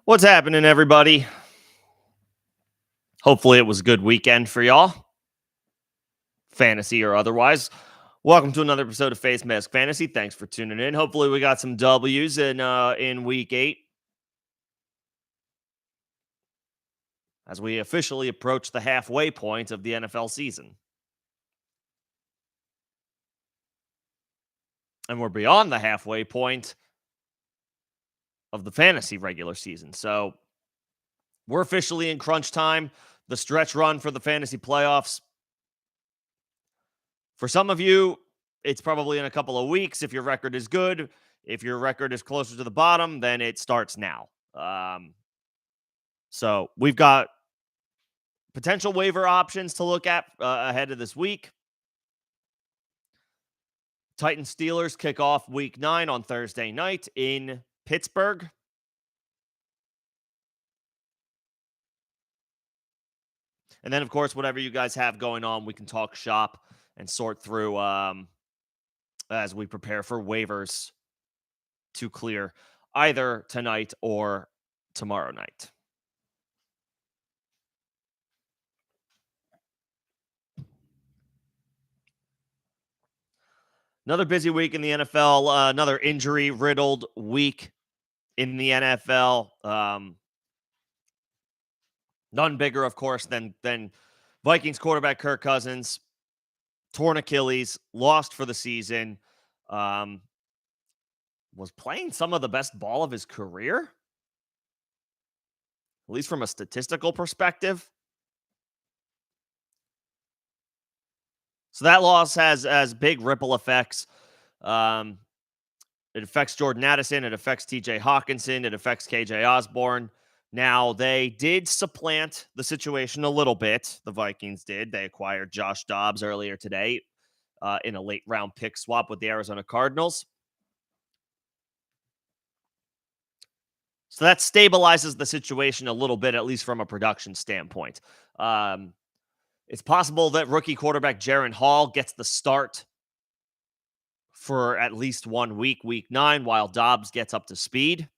What's happening, everybody? Hopefully, it was a good weekend for y'all, fantasy or otherwise. Welcome to another episode of Facemask Fantasy. Thanks for tuning in. Hopefully, we got some W's in week 8 as we officially approach the halfway point of the NFL season, and we're beyond the halfway point of the fantasy regular season. So we're officially in crunch time. The stretch run for the fantasy playoffs. For some of you, it's probably in a couple of weeks if your record is good. If your record is closer to the bottom, then it starts now. So we've got potential waiver options to look at ahead of this week. Titans Steelers kick off week 9 on Thursday night in Pittsburgh. And then, of course, whatever you guys have going on, we can talk shop and sort through as we prepare for waivers to clear either tonight or tomorrow night. Another busy week in the NFL, another injury-riddled week in the NFL. None bigger, of course, than Vikings quarterback Kirk Cousins, torn Achilles, lost for the season, was playing some of the best ball of his career, at least from a statistical perspective. So that loss has big ripple effects. It affects Jordan Addison. It affects TJ Hawkinson. It affects KJ Osborne. Now, they did supplant the situation a little bit. The Vikings did. They acquired Josh Dobbs earlier today in a late round pick swap with the Arizona Cardinals. So that stabilizes the situation a little bit, at least from a production standpoint. It's possible that rookie quarterback Jaren Hall gets the start for at least 1 week, week 9, while Dobbs gets up to speed.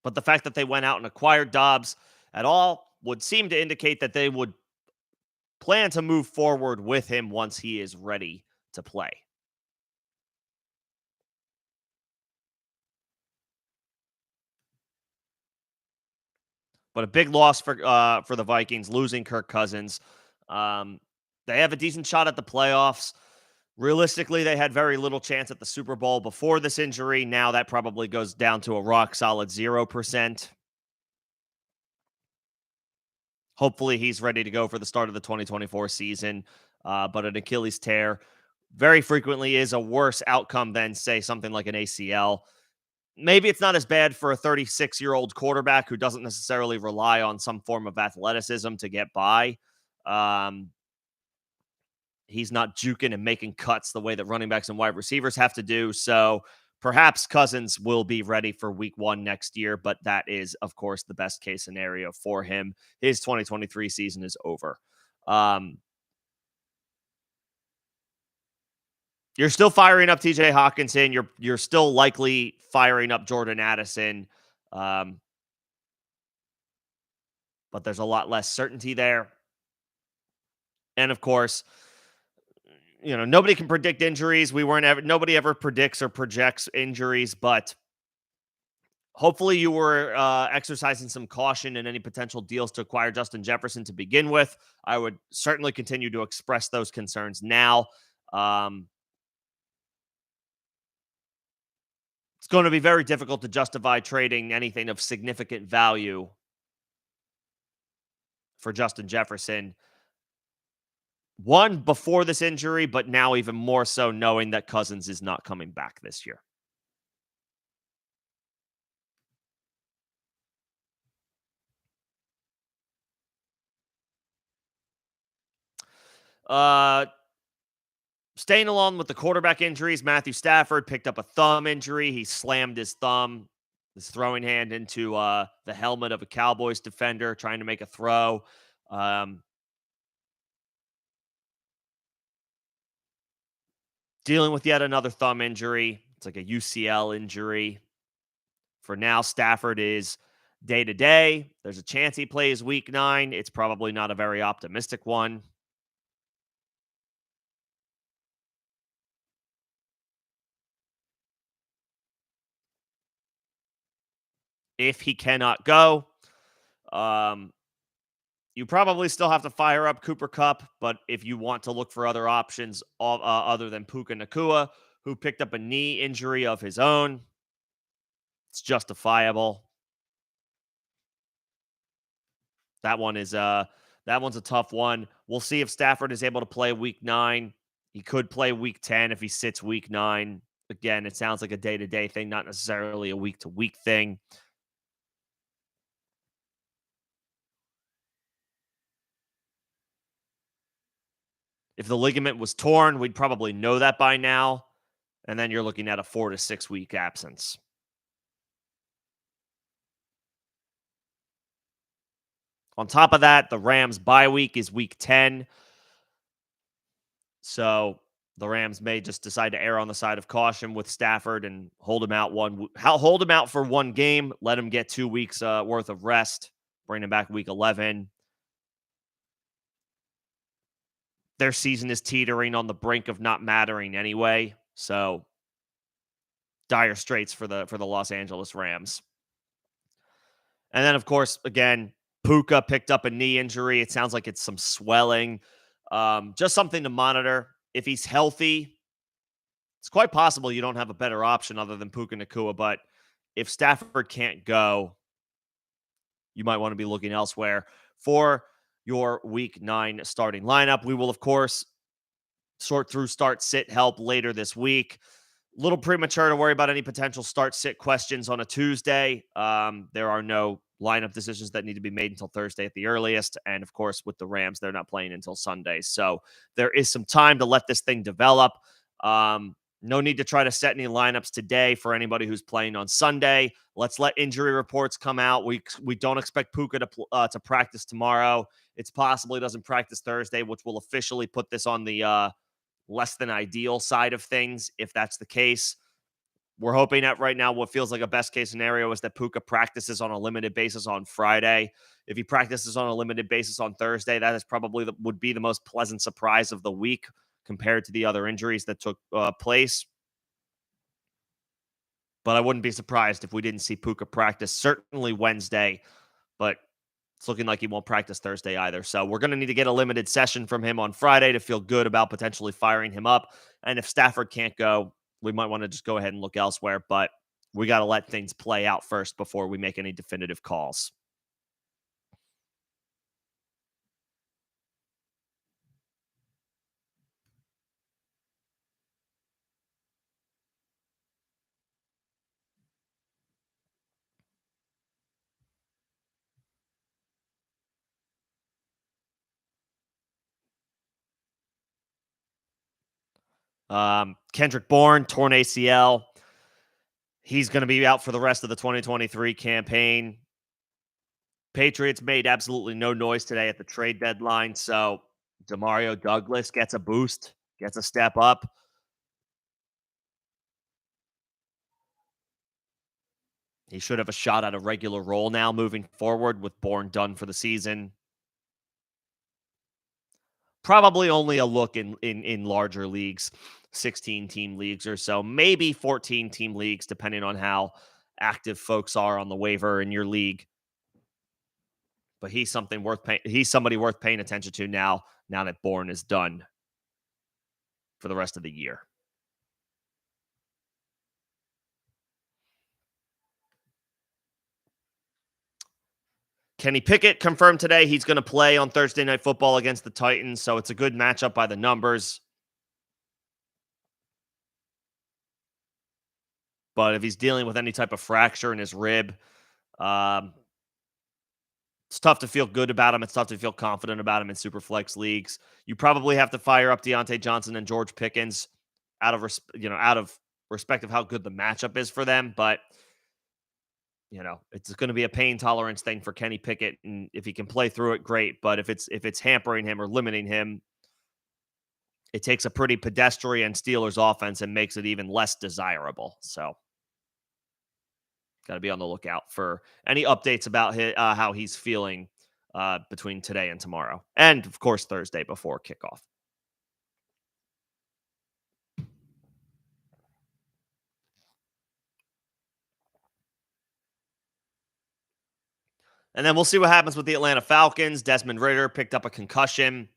But the fact that they went out and acquired Dobbs at all would seem to indicate that they would plan to move forward with him once he is ready to play. But a big loss for the Vikings, losing Kirk Cousins. They have a decent shot at the playoffs. Realistically, they had very little chance at the Super Bowl before this injury. Now that probably goes down to a rock solid 0%. Hopefully, he's ready to go for the start of the 2024 season. But an Achilles tear very frequently is a worse outcome than, say, something like an ACL. Maybe it's not as bad for a 36-year-old quarterback who doesn't necessarily rely on some form of athleticism to get by. He's not juking and making cuts the way that running backs and wide receivers have to do. So perhaps Cousins will be ready for week 1 next year, but that is, of course, the best case scenario for him. His 2023 season is over. You're still firing up TJ Hawkinson. You're still likely firing up Jordan Addison. But there's a lot less certainty there. And of course, nobody can predict injuries. Nobody ever predicts or projects injuries, but hopefully you were exercising some caution in any potential deals to acquire Justin Jefferson to begin with. I would certainly continue to express those concerns now. It's going to be very difficult to justify trading anything of significant value for Justin Jefferson. One, before this injury, but now even more so knowing that Cousins is not coming back this year. Staying along with the quarterback injuries, Matthew Stafford picked up a thumb injury. He slammed his thumb, his throwing hand, into the helmet of a Cowboys defender trying to make a throw. Dealing with yet another thumb injury. It's like a UCL injury. For now, Stafford is day to day. There's a chance he plays week 9. It's probably not a very optimistic one. If he cannot go, um, you probably still have to fire up Cooper Cup, but if you want to look for other options other than Puka Nakua, who picked up a knee injury of his own, it's justifiable. That one is that one's a tough one. We'll see if Stafford is able to play week 9. He could play week 10 if he sits week 9. Again, it sounds like a day-to-day thing, not necessarily a week-to-week thing. If the ligament was torn, we'd probably know that by now. And then you're looking at a 4 to 6 week absence. On top of that, the Rams bye week is week 10. So the Rams may just decide to err on the side of caution with Stafford and hold him out for one game, let him get 2 weeks worth of rest, bring him back week 11. Their season is teetering on the brink of not mattering anyway. So dire straits for the Los Angeles Rams. And then, of course, again, Puka picked up a knee injury. It sounds like it's some swelling. Just something to monitor. If he's healthy, it's quite possible you don't have a better option other than Puka Nakua. But if Stafford can't go, you might want to be looking elsewhere for your week 9 starting lineup. We will, of course, sort through start sit help later this week. Little premature to worry about any potential start sit questions on a Tuesday. There are no lineup decisions that need to be made until Thursday at the earliest. And of course, with the Rams, they're not playing until Sunday. So there is some time to let this thing develop. No need to try to set any lineups today for anybody who's playing on Sunday. Let's let injury reports come out. We don't expect Puka to practice tomorrow. It's possible he doesn't practice Thursday, which will officially put this on the less than ideal side of things. If that's the case, we're hoping that right now what feels like a best case scenario is that Puka practices on a limited basis on Friday. If he practices on a limited basis on Thursday, that is probably would be the most pleasant surprise of the week compared to the other injuries that took place. But I wouldn't be surprised if we didn't see Puka practice, certainly Wednesday, but it's looking like he won't practice Thursday either. So we're going to need to get a limited session from him on Friday to feel good about potentially firing him up. And if Stafford can't go, we might want to just go ahead and look elsewhere. But we got to let things play out first before we make any definitive calls. Kendrick Bourne, torn ACL. He's going to be out for the rest of the 2023 campaign. Patriots made absolutely no noise today at the trade deadline. So Demario Douglas gets a boost, gets a step up. He should have a shot at a regular role now moving forward with Bourne done for the season. Probably only a look in larger leagues, 16 team leagues or so, maybe 14 team leagues, depending on how active folks are on the waiver in your league. But he's somebody worth paying attention to now that Bourne is done for the rest of the year. Kenny Pickett confirmed today he's going to play on Thursday Night Football against the Titans, so it's a good matchup by the numbers. But if he's dealing with any type of fracture in his rib, it's tough to feel good about him. It's tough to feel confident about him in Superflex leagues. You probably have to fire up Deontay Johnson and George Pickens out of respect of how good the matchup is for them. But it's going to be a pain tolerance thing for Kenny Pickett, and if he can play through it, great. But if it's hampering him or limiting him, it takes a pretty pedestrian Steelers offense and makes it even less desirable. So, got to be on the lookout for any updates about how he's feeling between today and tomorrow. And, of course, Thursday before kickoff. And then we'll see what happens with the Atlanta Falcons. Desmond Ridder picked up a concussion,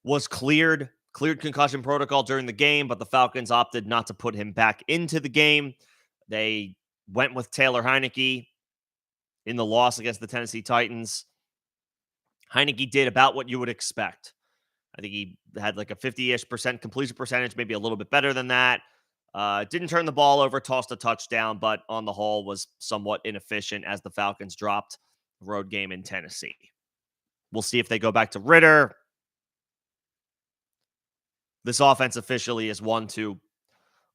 was cleared concussion protocol during the game, but the Falcons opted not to put him back into the game. They went with Taylor Heineke in the loss against the Tennessee Titans. Heineke did about what you would expect. I think he had like a 50-ish% completion percentage, maybe a little bit better than that. Didn't turn the ball over, tossed a touchdown, but on the whole was somewhat inefficient as the Falcons dropped the road game in Tennessee. We'll see if they go back to Ridder. This offense officially is one to,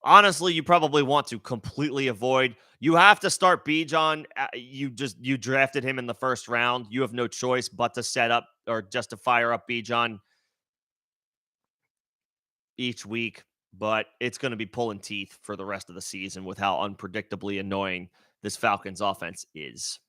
honestly, you probably want to completely avoid. You have to start Bijan. You drafted him in the first round. You have no choice but to set up or just to fire up Bijan each week, but it's going to be pulling teeth for the rest of the season with how unpredictably annoying this Falcons offense is.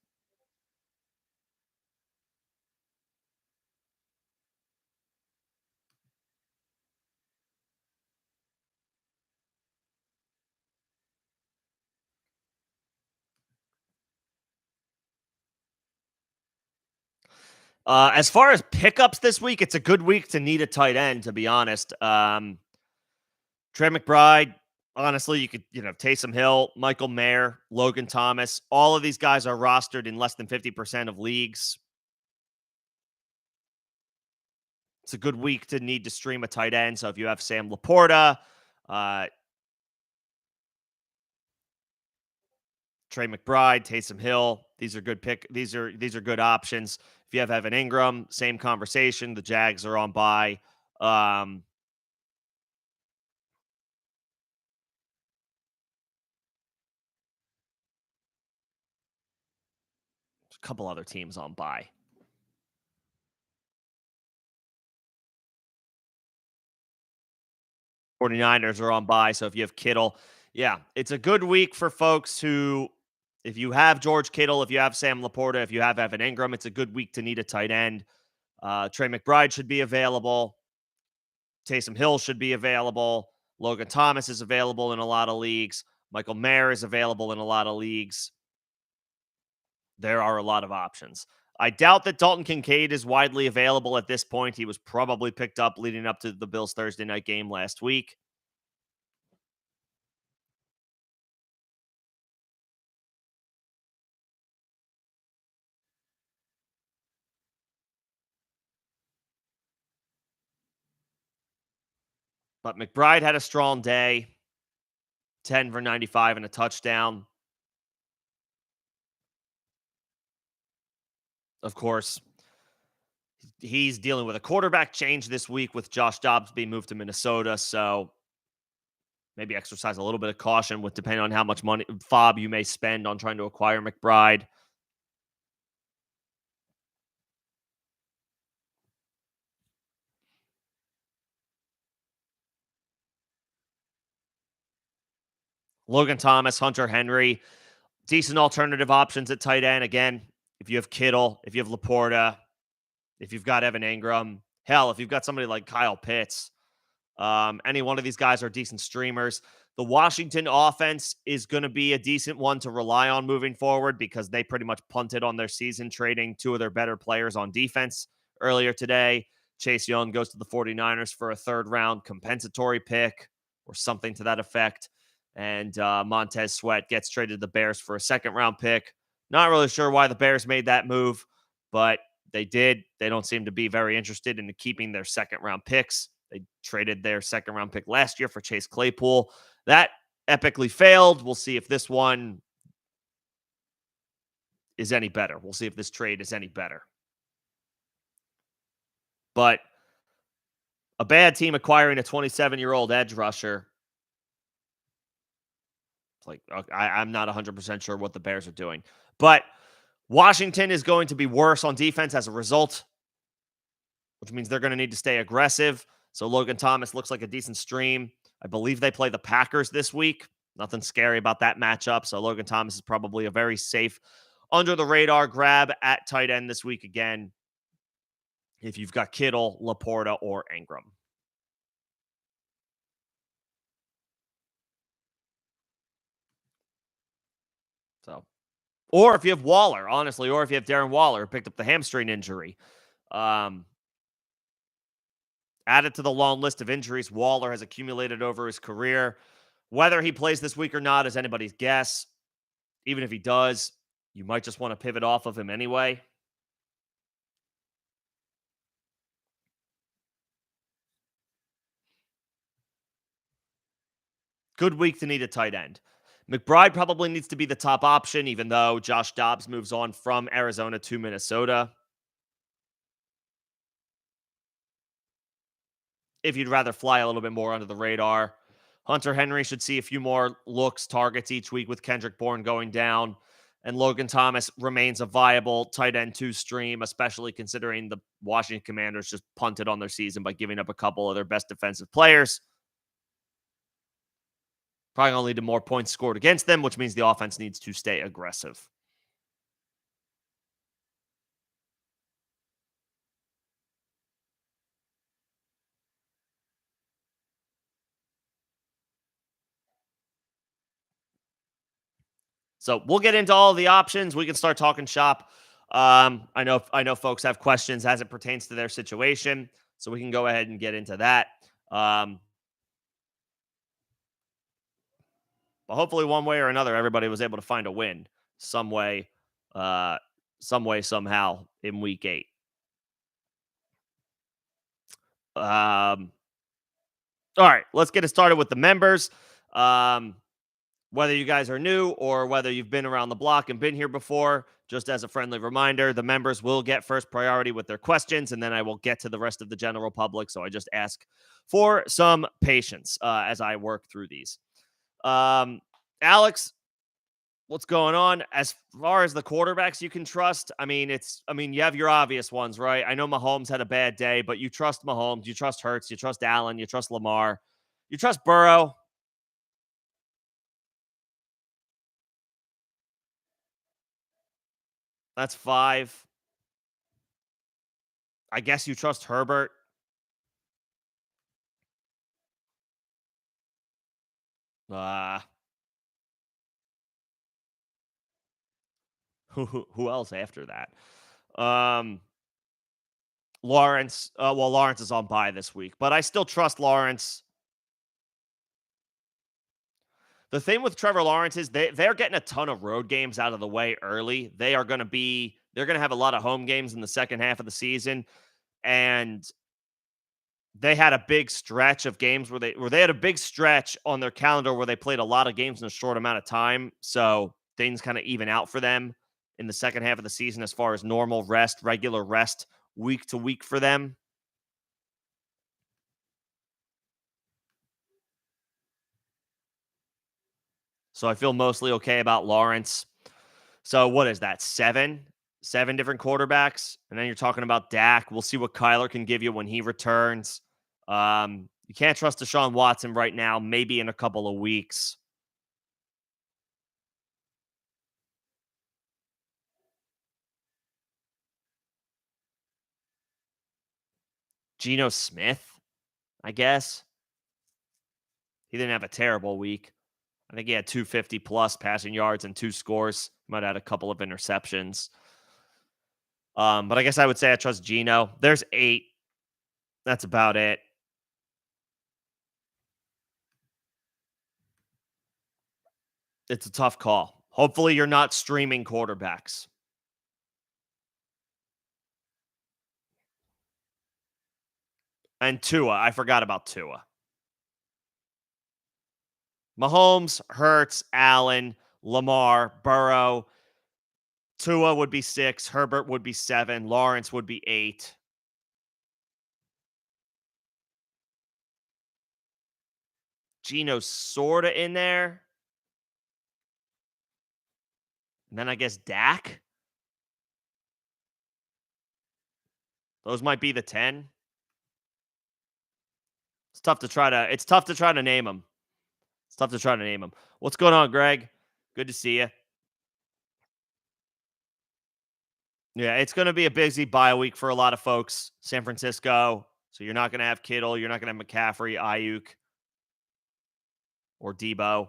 As far as pickups this week, it's a good week to need a tight end, to be honest. Trey McBride, honestly, you could, Taysom Hill, Michael Mayer, Logan Thomas, all of these guys are rostered in less than 50% of leagues. It's a good week to need to stream a tight end. So if you have Sam Laporta, Trey McBride, Taysom Hill, these are good These are good options. If you have Evan Ingram, same conversation. The Jags are on bye. A couple other teams on bye. '49ers are on bye. So if you have Kittle, yeah, it's a good week for folks who, if you have George Kittle, if you have Sam Laporta, if you have Evan Ingram, it's a good week to need a tight end. Trey McBride should be available. Taysom Hill should be available. Logan Thomas is available in a lot of leagues. Michael Mayer is available in a lot of leagues. There are a lot of options. I doubt that Dalton Kincaid is widely available at this point. He was probably picked up leading up to the Bills Thursday night game last week. But McBride had a strong day. 10 for 95 and a touchdown. Of course, he's dealing with a quarterback change this week with Josh Dobbs being moved to Minnesota. So maybe exercise a little bit of caution with depending on how much money fob you may spend on trying to acquire McBride. Logan Thomas, Hunter Henry, decent alternative options at tight end. Again, if you have Kittle, if you have Laporta, if you've got Evan Ingram, hell, if you've got somebody like Kyle Pitts, any one of these guys are decent streamers. The Washington offense is going to be a decent one to rely on moving forward because they pretty much punted on their season, trading two of their better players on defense earlier today. Chase Young goes to the 49ers for a third-round compensatory pick or something to that effect. And Montez Sweat gets traded to the Bears for a second-round pick. Not really sure why the Bears made that move, but they did. They don't seem to be very interested in keeping their second-round picks. They traded their second-round pick last year for Chase Claypool. That epically failed. We'll see if this one is any better. We'll see if this trade is any better. But a bad team acquiring a 27-year-old edge rusher. It's like, I'm not 100% sure what the Bears are doing. But Washington is going to be worse on defense as a result, which means they're going to need to stay aggressive. So Logan Thomas looks like a decent stream. I believe they play the Packers this week. Nothing scary about that matchup. So Logan Thomas is probably a very safe, under the radar grab at tight end this week again, if you've got Kittle, Laporta, or Ingram. So, or if you have Waller, honestly, or if you have Darren Waller, picked up the hamstring injury. Um, Added to the long list of injuries Waller has accumulated over his career. Whether he plays this week or not is anybody's guess. Even if he does, you might just want to pivot off of him anyway. Good week to need a tight end. McBride probably needs to be the top option, even though Josh Dobbs moves on from Arizona to Minnesota. If you'd rather fly a little bit more under the radar, Hunter Henry should see a few more looks, targets each week with Kendrick Bourne going down. And Logan Thomas remains a viable tight end 2 stream, especially considering the Washington Commanders just punted on their season by giving up a couple of their best defensive players. Probably going to lead to more points scored against them, which means the offense needs to stay aggressive. So we'll get into all of the options. We can start talking shop. I know folks have questions as it pertains to their situation, so we can go ahead and get into that. But hopefully, one way or another, everybody was able to find a win some way, uh, somehow in week 8. All right, let's get it started with the members. Um, Whether you guys are new or whether you've been around the block and been here before, just as a friendly reminder, the members will get first priority with their questions, and then I will get to the rest of the general public. So I just ask for some patience as I work through these. Alex, what's going on? As far as the quarterbacks you can trust, you have your obvious ones, right? I know Mahomes had a bad day, but you trust Mahomes, you trust Hurts, you trust Allen, you trust Lamar, you trust Burrow. That's 5. I guess you trust Herbert. Uh, who else after that? Um, Lawrence. Well, Lawrence is on bye this week, but I still trust Lawrence. The thing with Trevor Lawrence is they're getting a ton of road games out of the way early. They're gonna have a lot of home games in the second half of the season, and they had a big stretch of games where they had a big stretch on their calendar where they played a lot of games in a short amount of time. So things kind of even out for them in the second half of the season as far as normal rest, regular rest, week to week for them. So I feel mostly okay about Lawrence. So what is that? 7? 7 different quarterbacks. And then you're talking about Dak. We'll see what Kyler can give you when he returns. You can't trust Deshaun Watson right now, maybe in a couple of weeks. Geno Smith, I guess. He didn't have a terrible week. I think he had 250 plus passing yards and 2 scores. Might have had a couple of interceptions. But I guess I would say I trust Geno. There's 8. That's about it. It's a tough call. Hopefully, you're not streaming quarterbacks. And Tua. I forgot about Tua. Mahomes, Hurts, Allen, Lamar, Burrow. Tua would be 6. Herbert would be 7. Lawrence would be 8. Geno's sort of in there. And then I guess Dak. Those might be the 10. It's tough to try to name them. It's tough to try to name them. What's going on, Greg? Good to see you. Yeah, it's going to be a busy bye week for a lot of folks. San Francisco. So you're not going to have Kittle. You're not going to have McCaffrey, Ayuk, or Debo.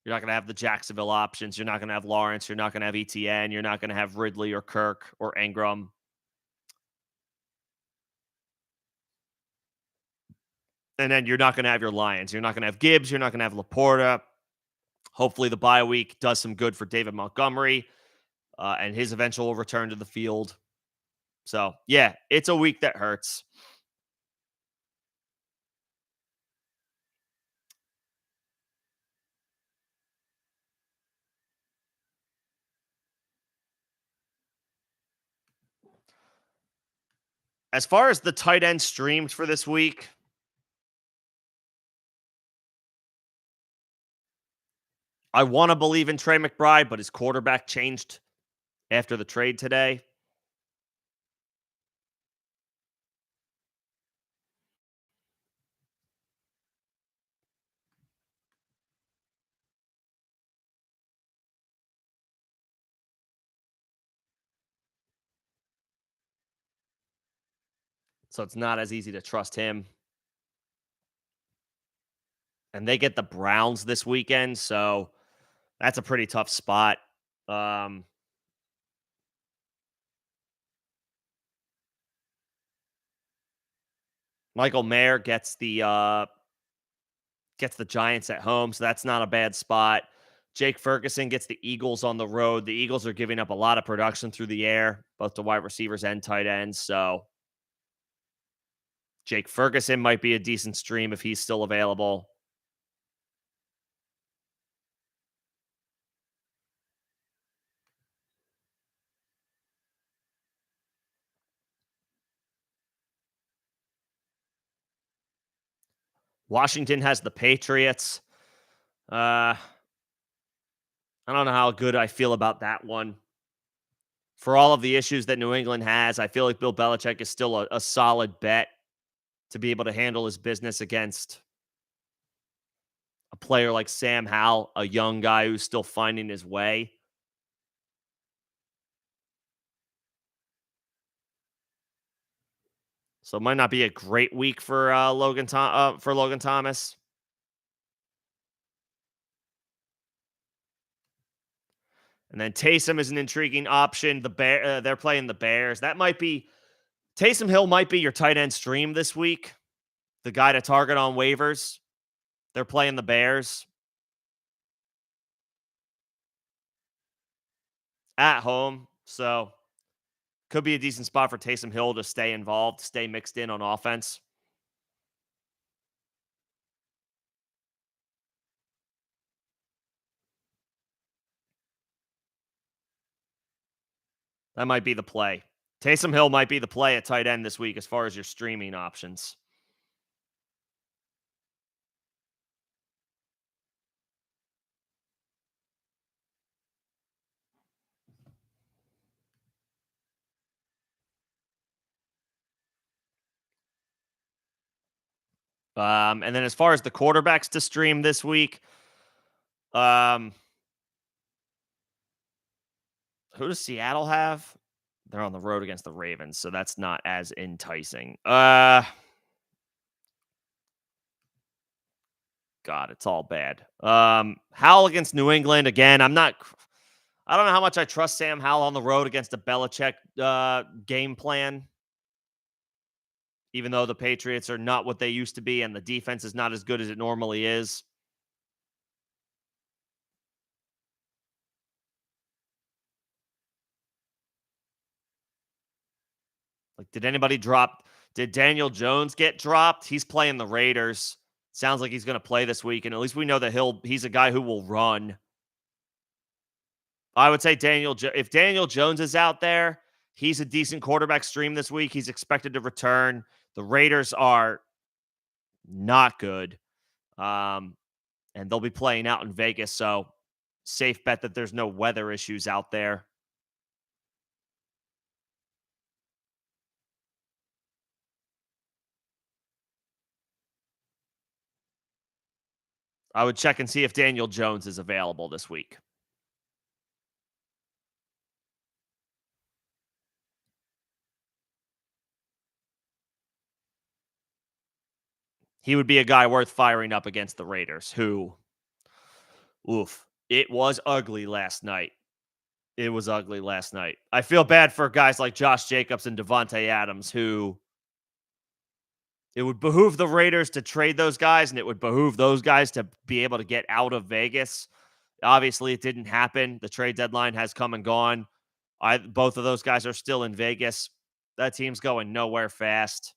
You're not going to have the Jacksonville options. You're not going to have Lawrence. You're not going to have ETN. You're not going to have Ridley or Kirk or Ingram. And then you're not going to have your Lions. You're not going to have Gibbs. You're not going to have Laporta. Hopefully, the bye week does some good for David Montgomery and his eventual return to the field. So, yeah, it's a week that hurts. As far as the tight end streamed for this week, I want to believe in Trey McBride, but his quarterback changed after the trade today. So it's not as easy to trust him. And they get the Browns this weekend, so that's a pretty tough spot. Michael Mayer gets the Giants at home, so that's not a bad spot. Jake Ferguson gets the Eagles on the road. The Eagles are giving up a lot of production through the air, both to wide receivers and tight ends. So Jake Ferguson might be a decent stream if he's still available. Washington has the Patriots. I don't know how good I feel about that one. For all of the issues that New England has, I feel like Bill Belichick is still a solid bet to be able to handle his business against a player like Sam Howell, a young guy who's still finding his way. So it might not be a great week for Logan Thomas. And then Taysom is an intriguing option. They're playing the Bears. That might be Taysom Hill might be your tight end stream this week. The guy to target on waivers. They're playing the Bears at home. So could be a decent spot for Taysom Hill to stay involved, stay mixed in on offense. That might be the play. Taysom Hill might be the play at tight end this week as far as your streaming options. And then as far as the quarterbacks to stream this week, who does Seattle have? They're on the road against the Ravens, so that's not as enticing. God, it's all bad. Howell against New England again. I don't know how much I trust Sam Howell on the road against a Belichick game plan. Even though the Patriots are not what they used to be and the defense is not as good as it normally is. Like, did Daniel Jones get dropped? He's playing the Raiders. Sounds like he's going to play this week, and at least we know that he's a guy who will run. I would say if Daniel Jones is out there, he's a decent quarterback stream this week. He's expected to return. The Raiders are not good. And they'll be playing out in Vegas, so safe bet that there's no weather issues out there. I would check and see if Daniel Jones is available this week. He would be a guy worth firing up against the Raiders, who, oof, it was ugly last night. It was ugly last night. I feel bad for guys like Josh Jacobs and Devontae Adams, who it would behoove the Raiders to trade those guys, and it would behoove those guys to be able to get out of Vegas. Obviously, it didn't happen. The trade deadline has come and gone. Both of those guys are still in Vegas. That team's going nowhere fast.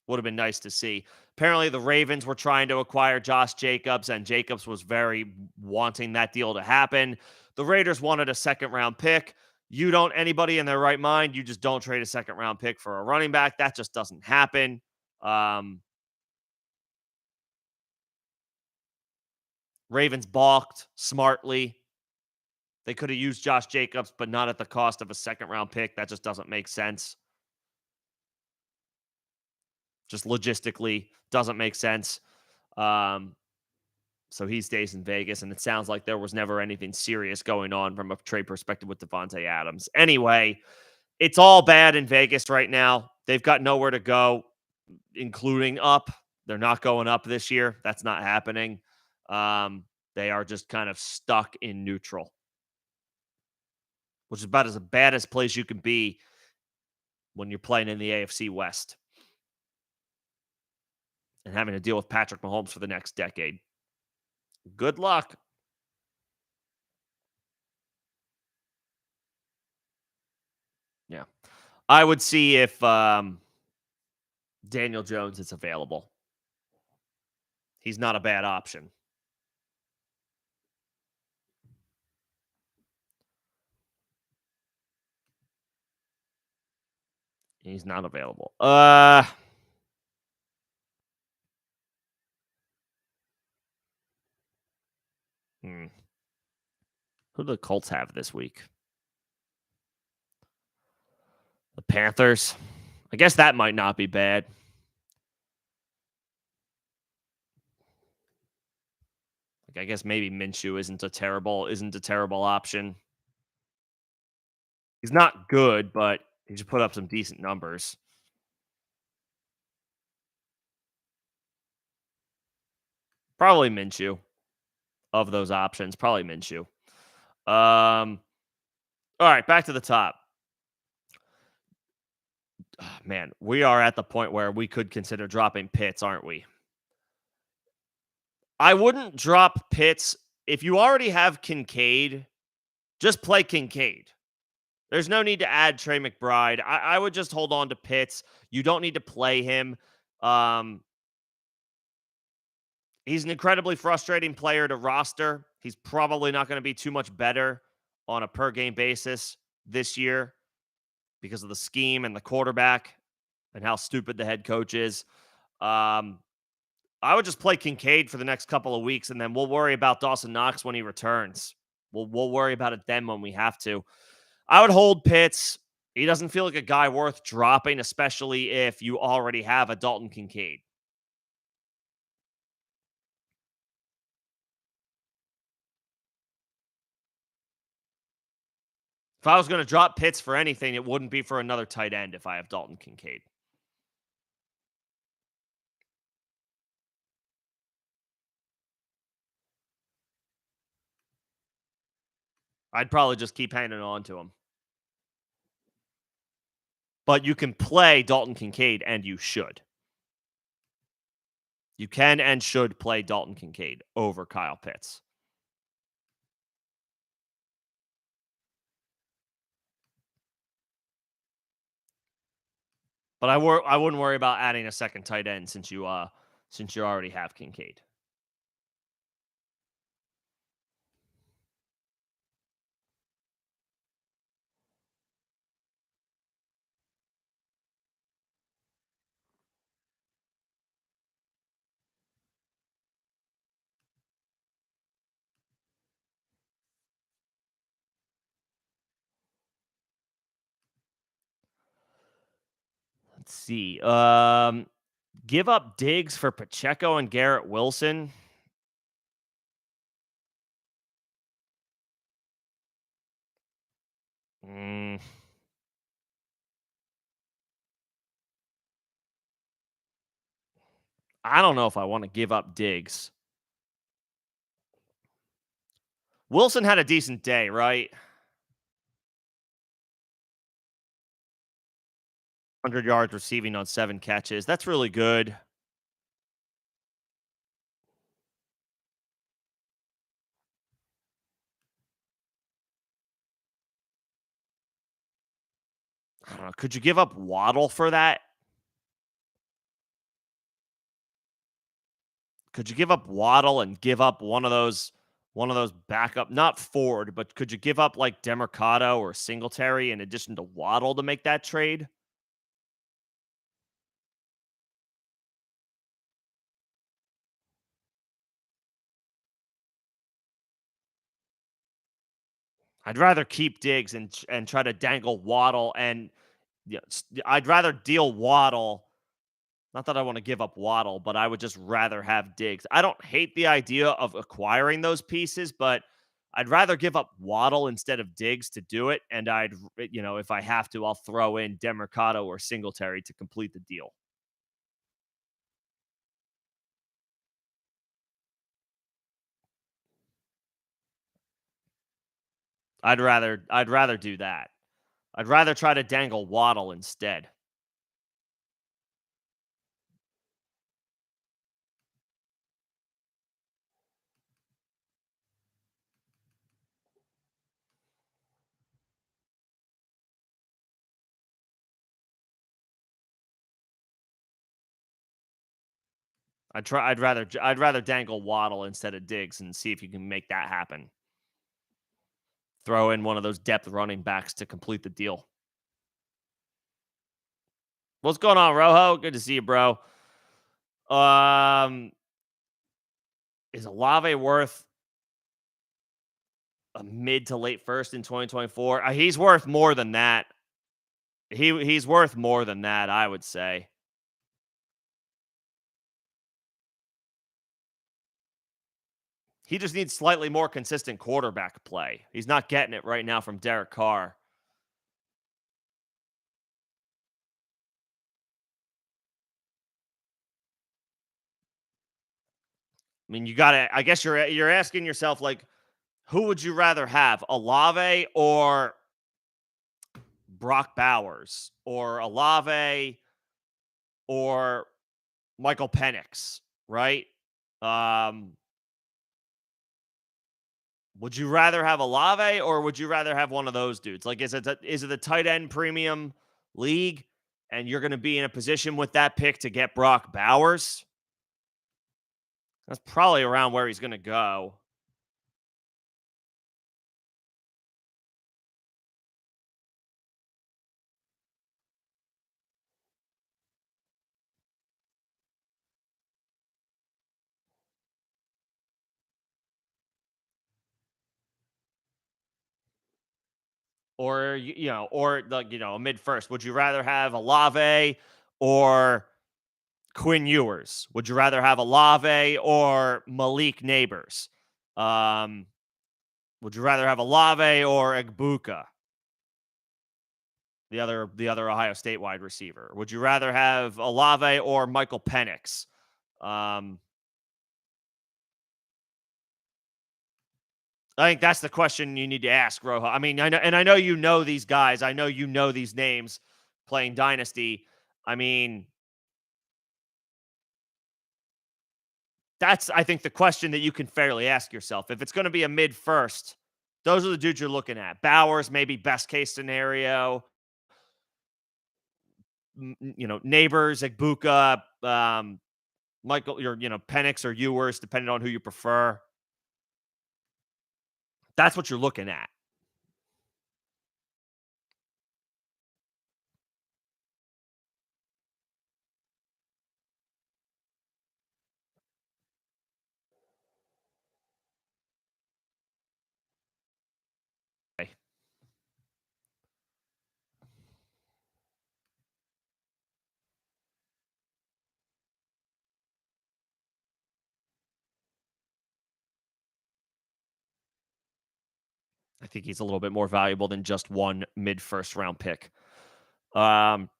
Would have been nice to see. Apparently, the Ravens were trying to acquire Josh Jacobs, and Jacobs was very wanting that deal to happen. The Raiders wanted a second round pick. You don't, anybody in their right mind, you just don't trade a second round pick for a running back. That just doesn't happen. Um, Ravens balked smartly. They could have used Josh Jacobs, but not at the cost of a second round pick. That just doesn't make sense. Just logistically doesn't make sense. Um, So he stays in Vegas, and it sounds like there was never anything serious going on from a trade perspective with Devontae Adams. Anyway, it's all bad in Vegas right now. They've got nowhere to go, including up. They're not going up this year. That's not happening. Um, they are just kind of stuck in neutral, which is about as bad as place you can be when you're playing in the AFC West and having to deal with Patrick Mahomes for the next decade. Good luck. Yeah. I would see if Daniel Jones is available. He's not a bad option. He's not available. Hmm. Who do the Colts have this week? The Panthers. I guess that might not be bad. Like, I guess maybe Minshew isn't a terrible option. He's not good, but he just put up some decent numbers. Probably Minshew of those options. Probably Minshew. All right, back to the top. Man, we are at the point where we could consider dropping Pitts, aren't we? I wouldn't drop Pitts. If you already have Kincaid, just play Kincaid. There's no need to add Trey McBride. I would just hold on to Pitts. You don't need to play him. Um, he's an incredibly frustrating player to roster. He's probably not going to be too much better on a per game basis this year because of the scheme and the quarterback and how stupid the head coach is. Um, I would just play Kincaid for the next couple of weeks, and then we'll worry about Dawson Knox when he returns. We'll worry about it then when we have to. I would hold Pitts. He doesn't feel like a guy worth dropping, especially if you already have a Dalton Kincaid. If I was going to drop Pitts for anything, it wouldn't be for another tight end if I have Dalton Kincaid. I'd probably just keep hanging on to him. But you can play Dalton Kincaid, and you should. You can and should play Dalton Kincaid over Kyle Pitts. But I wouldn't worry about adding a second tight end since you already have Kincaid. Let's see. Give up Diggs for Pacheco and Garrett Wilson. Mm, I don't know if I want to give up Diggs. Wilson had a decent day, right? 100 yards receiving on 7 catches. That's really good. I don't know. Could you give up Waddle for that? Could you give up Waddle and give up one of those backup, not Ford, but could you give up like Demercado or Singletary in addition to Waddle to make that trade? I'd rather keep Diggs and try to dangle Waddle and yeah, I'd rather deal Waddle. Not that I want to give up Waddle, but I would just rather have Diggs. I don't hate the idea of acquiring those pieces, but I'd rather give up Waddle instead of Diggs to do it. And if I have to, I'll throw in Demercado or Singletary to complete the deal. I'd rather do that. I'd rather try to dangle Waddle instead. I'd rather dangle Waddle instead of Diggs and see if you can make that happen. Throw in one of those depth running backs to complete the deal. What's going on, Rojo? Good to see you, bro. Um, is Olave worth a mid to late first in 2024? He's worth more than that. He's worth more than that, I would say. He just needs slightly more consistent quarterback play. He's not getting it right now from Derek Carr. I mean, you got to I guess you're asking yourself like who would you rather have? Olave or Brock Bowers or Olave or Michael Penix, right? Um Would you rather have Olave or would you rather have one of those dudes? Like, is it a tight end premium league, and you're going to be in a position with that pick to get Brock Bowers? That's probably around where he's going to go. Or or like a mid first. Would you rather have Olave or Quinn Ewers? Would you rather have Olave or Malik Neighbors? Um, would you rather have Olave or Egbuka? The other Ohio State wide receiver? Would you rather have Olave or Michael Penix? Um, I think that's the question you need to ask, Rojo. I mean, I know you know these guys. I know you know these names playing Dynasty. I mean, that's I think the question that you can fairly ask yourself. If it's going to be a mid first, those are the dudes you're looking at. Bowers, maybe best case scenario. Neighbors, Egbuka, Michael, Penix or Ewers, depending on who you prefer. That's what you're looking at. I think he's a little bit more valuable than just one mid first round pick. Um,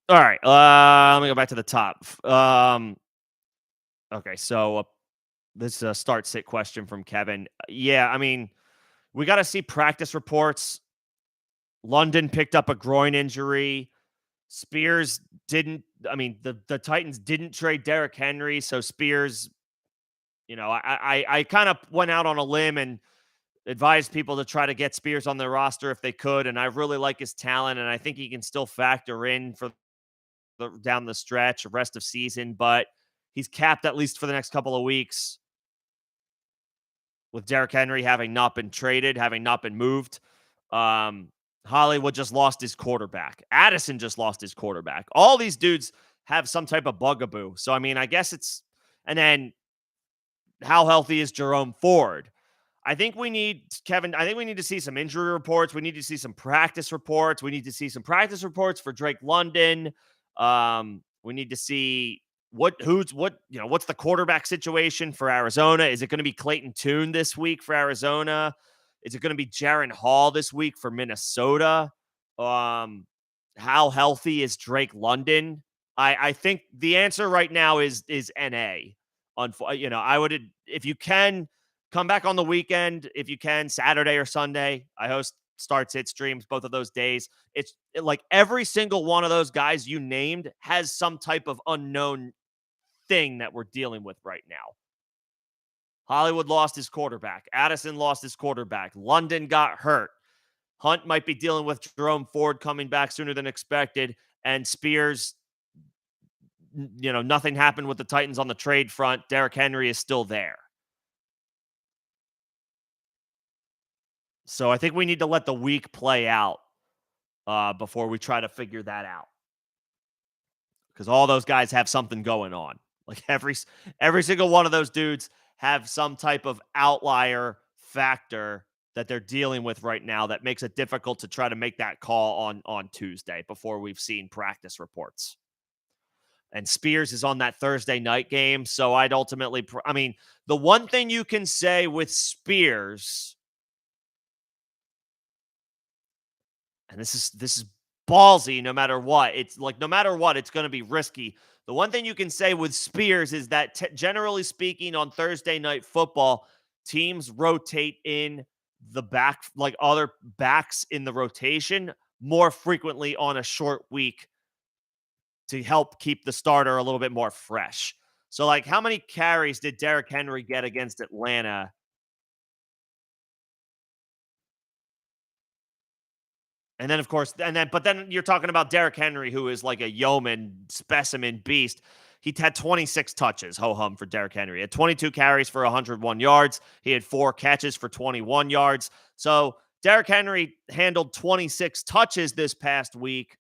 all right. Let me go back to the top. Okay. So this is a start sit question from Kevin. Yeah. I mean, we got to see practice reports. London picked up a groin injury. Spears didn't. I mean, the Titans didn't trade Derrick Henry. So Spears, I kind of went out on a limb and advised people to try to get Spears on their roster if they could. And I really like his talent, and I think he can still factor in for down the stretch, rest of season. But he's capped at least for the next couple of weeks with Derrick Henry having not been traded, having not been moved. Um, Hollywood just lost his quarterback. Addison just lost his quarterback. All these dudes have some type of bugaboo. So I mean, I guess it's and then how healthy is Jerome Ford? I think we need, Kevin, I think we need to see some injury reports. We need to see some practice reports. We need to see some practice reports for Drake London. We need to see what's the quarterback situation for Arizona? Is it going to be Clayton Tune this week for Arizona? Is it going to be Jaron Hall this week for Minnesota? How healthy is Drake London? I think the answer right now is NA. I would, if you can, come back on the weekend if you can, Saturday or Sunday. I host starts it streams both of those days. Like every single one of those guys you named has some type of unknown thing that we're dealing with right now. Hollywood lost his quarterback. Addison lost his quarterback. London got hurt. Hunt might be dealing with Jerome Ford coming back sooner than expected. And Spears, nothing happened with the Titans on the trade front. Derrick Henry is still there. So I think we need to let the week play out before we try to figure that out. Because all those guys have something going on. Like every single one of those dudes have some type of outlier factor that they're dealing with right now that makes it difficult to try to make that call on Tuesday before we've seen practice reports. And Spears is on that Thursday night game, so I'd ultimately, the one thing you can say with Spears, and this is ballsy no matter what. It's like no matter what, it's going to be risky. The one thing you can say with Spears is that generally speaking on Thursday night football, teams rotate in the back, like other backs in the rotation more frequently on a short week to help keep the starter a little bit more fresh. So like how many carries did Derrick Henry get against Atlanta? And then, of course, but then you're talking about Derrick Henry, who is like a yeoman specimen beast. He had 26 touches, ho hum, for Derrick Henry. He had 22 carries for 101 yards. He had 4 catches for 21 yards. So Derrick Henry handled 26 touches this past week.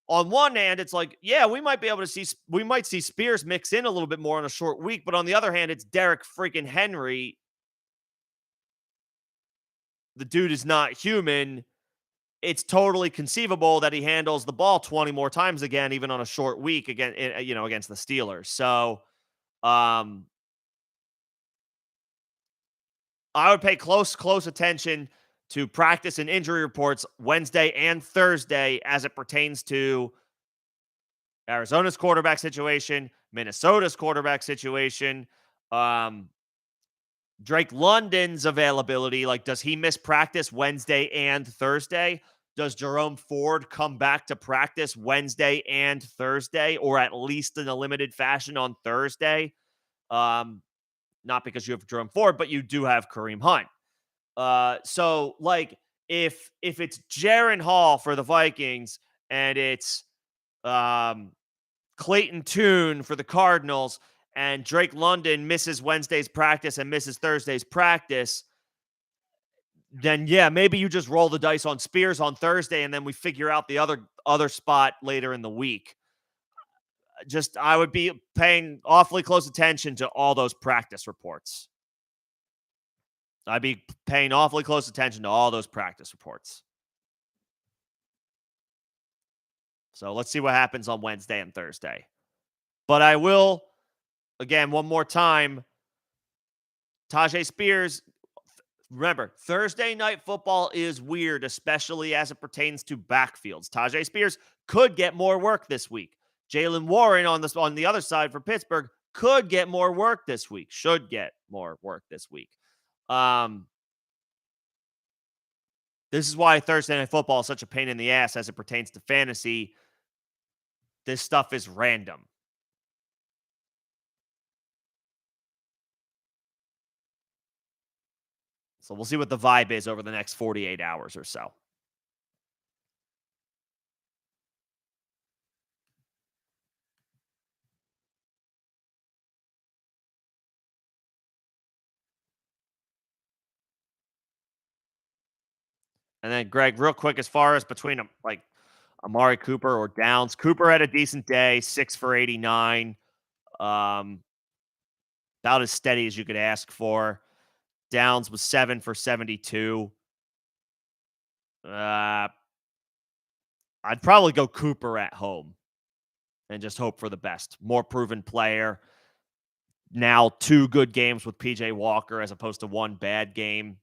On one hand, it's like, yeah, we might see Spears mix in a little bit more on a short week. But on the other hand, it's Derrick freaking Henry. The dude is not human. It's totally conceivable that he handles the ball 20 more times again, even on a short week against the Steelers. So, I would pay close attention to practice and injury reports Wednesday and Thursday as it pertains to Arizona's quarterback situation, Minnesota's quarterback situation, Drake London's availability. Like, does he miss practice Wednesday and Thursday? Does Jerome Ford come back to practice Wednesday and Thursday, or at least in a limited fashion on Thursday? Not because you have Jerome Ford, but you do have Kareem Hunt. So like if it's Jaron Hall for the Vikings and it's Clayton Tune for the Cardinals and Drake London misses Wednesday's practice and misses Thursday's practice, then yeah, maybe you just roll the dice on Spears on Thursday and then we figure out the other spot later in the week. I would be paying awfully close attention to all those practice reports. I'd be paying awfully close attention to all those practice reports. So let's see what happens on Wednesday and Thursday. But I will, again, one more time, Tajay Spears, Remember, Thursday night football is weird, especially as it pertains to backfields. Tajay Spears could get more work this week. Jalen Warren on the other side for Pittsburgh could get more work this week. Should get more work this week. Um, this is why Thursday night football is such a pain in the ass as it pertains to fantasy. This stuff is random. So we'll see what the vibe is over the next 48 hours or so. And then, Greg, real quick, as far as between like Amari Cooper or Downs, Cooper had a decent day, 6 for 89. Um, about as steady as you could ask for. Downs was 7 for 72. I'd probably go Cooper at home and just hope for the best. More proven player. Now 2 good games with PJ Walker as opposed to 1 bad game.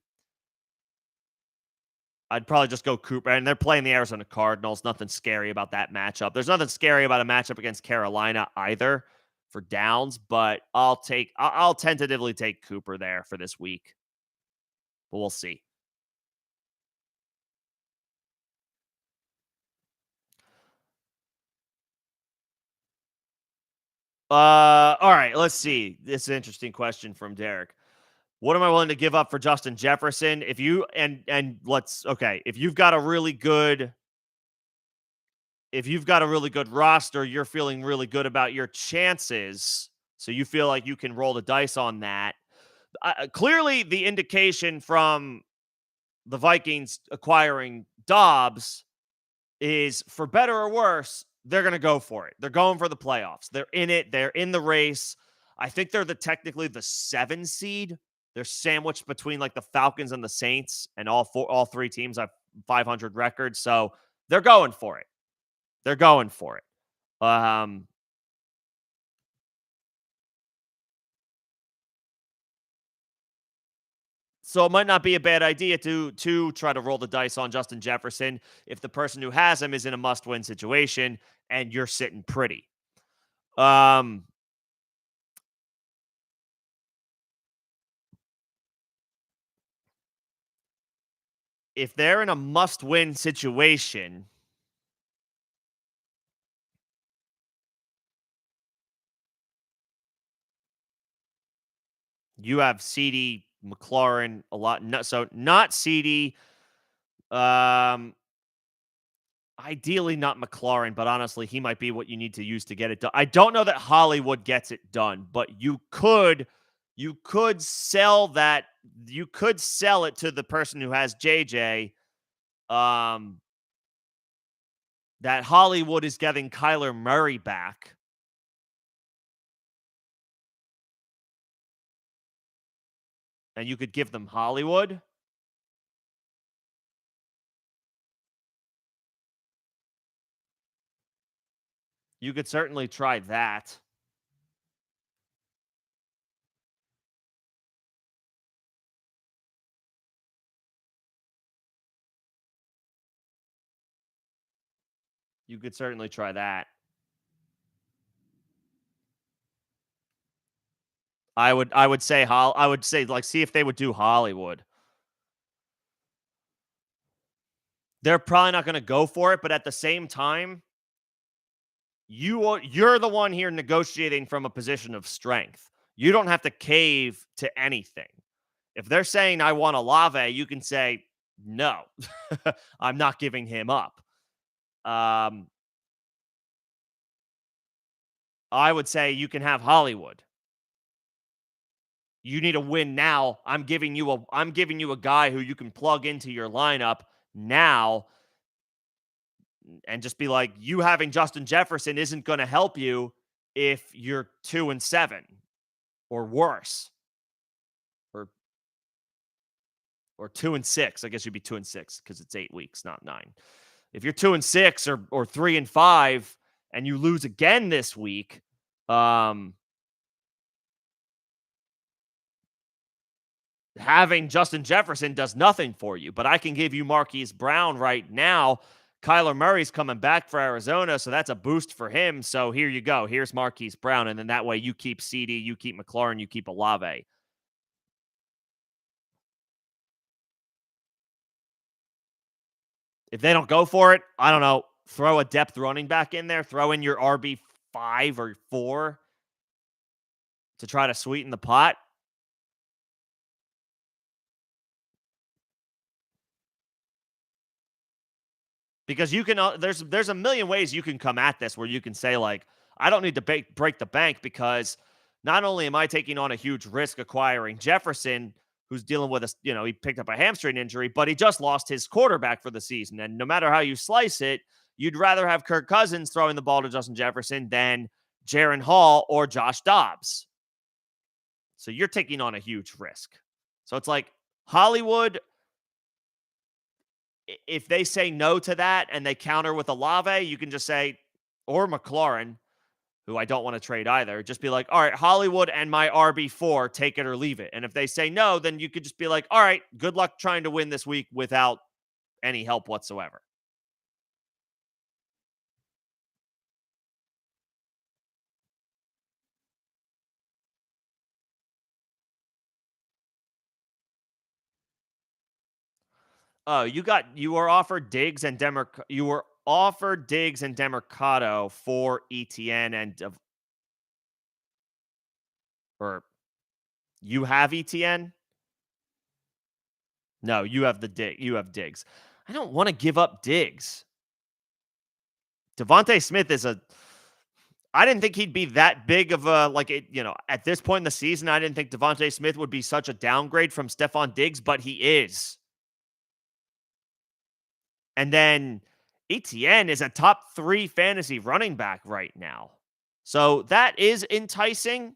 I'd probably just go Cooper. And they're playing the Arizona Cardinals. Nothing scary about that matchup. There's nothing scary about a matchup against Carolina either for Downs, but I'll tentatively take Cooper there for this week. But we'll see. All right, let's see. This is an interesting question from Derek. What am I willing to give up for Justin Jefferson? If you if you've got a really good roster, you're feeling really good about your chances, so you feel like you can roll the dice on that. Clearly, the indication from the Vikings acquiring Dobbs is, for better or worse, they're going to go for it. They're going for the playoffs. They're in it. They're in the race. I think they're technically the 7 seed. They're sandwiched between like the Falcons and the Saints, and all 3 teams have 500 records. So they're going for it. They're going for it. So it might not be a bad idea to try to roll the dice on Justin Jefferson if the person who has him is in a must-win situation and you're sitting pretty. If they're in a must-win situation, you have CD, McLaurin a lot. No, so not CD. Ideally not McLaurin, but honestly, he might be what you need to use to get it done. I don't know that Hollywood gets it done, but you could sell that. You could sell it to the person who has JJ. That Hollywood is getting Kyler Murray back. And you could give them Hollywood. You could certainly try that. You could certainly try that. I would say like see if they would do Hollywood. They're probably not going to go for it, but at the same time, you're the one here negotiating from a position of strength. You don't have to cave to anything. If they're saying I want Olave, you can say no. I'm not giving him up. I would say you can have Hollywood. You need a win now. I'm giving you a guy who you can plug into your lineup now and just be like, you having Justin Jefferson isn't going to help you if you're 2-7 or worse. Or 2-6. I guess you'd be 2-6 because it's 8 weeks, not 9. If you're 2-6 or 3-5 and you lose again this week, having Justin Jefferson does nothing for you, but I can give you Marquise Brown right now. Kyler Murray's coming back for Arizona, so that's a boost for him. So here you go. Here's Marquise Brown, and then that way you keep CD, you keep McLaurin, you keep Olave. If they don't go for it, I don't know. Throw a depth running back in there. Throw in your RB5 or 4 to try to sweeten the pot. Because you can, there's a million ways you can come at this where you can say like, I don't need to break the bank because not only am I taking on a huge risk acquiring Jefferson, who's dealing with he picked up a hamstring injury, but he just lost his quarterback for the season. And no matter how you slice it, you'd rather have Kirk Cousins throwing the ball to Justin Jefferson than Jaron Hall or Josh Dobbs. So you're taking on a huge risk. So it's like Hollywood, if they say no to that and they counter with Olave, you can just say, or McLaurin, who I don't want to trade either, just be like, all right, Hollywood and my RB4, take it or leave it. And if they say no, then you could just be like, all right, good luck trying to win this week without any help whatsoever. Oh, you were offered Diggs and you were offered Diggs and Demercado for ETN or you have ETN? No, you have Diggs. I don't want to give up Diggs. Devontae Smith I didn't think he'd be that big of a at this point in the season, I didn't think Devontae Smith would be such a downgrade from Stephon Diggs, but he is. And then ETN is a top 3 fantasy running back right now. So that is enticing.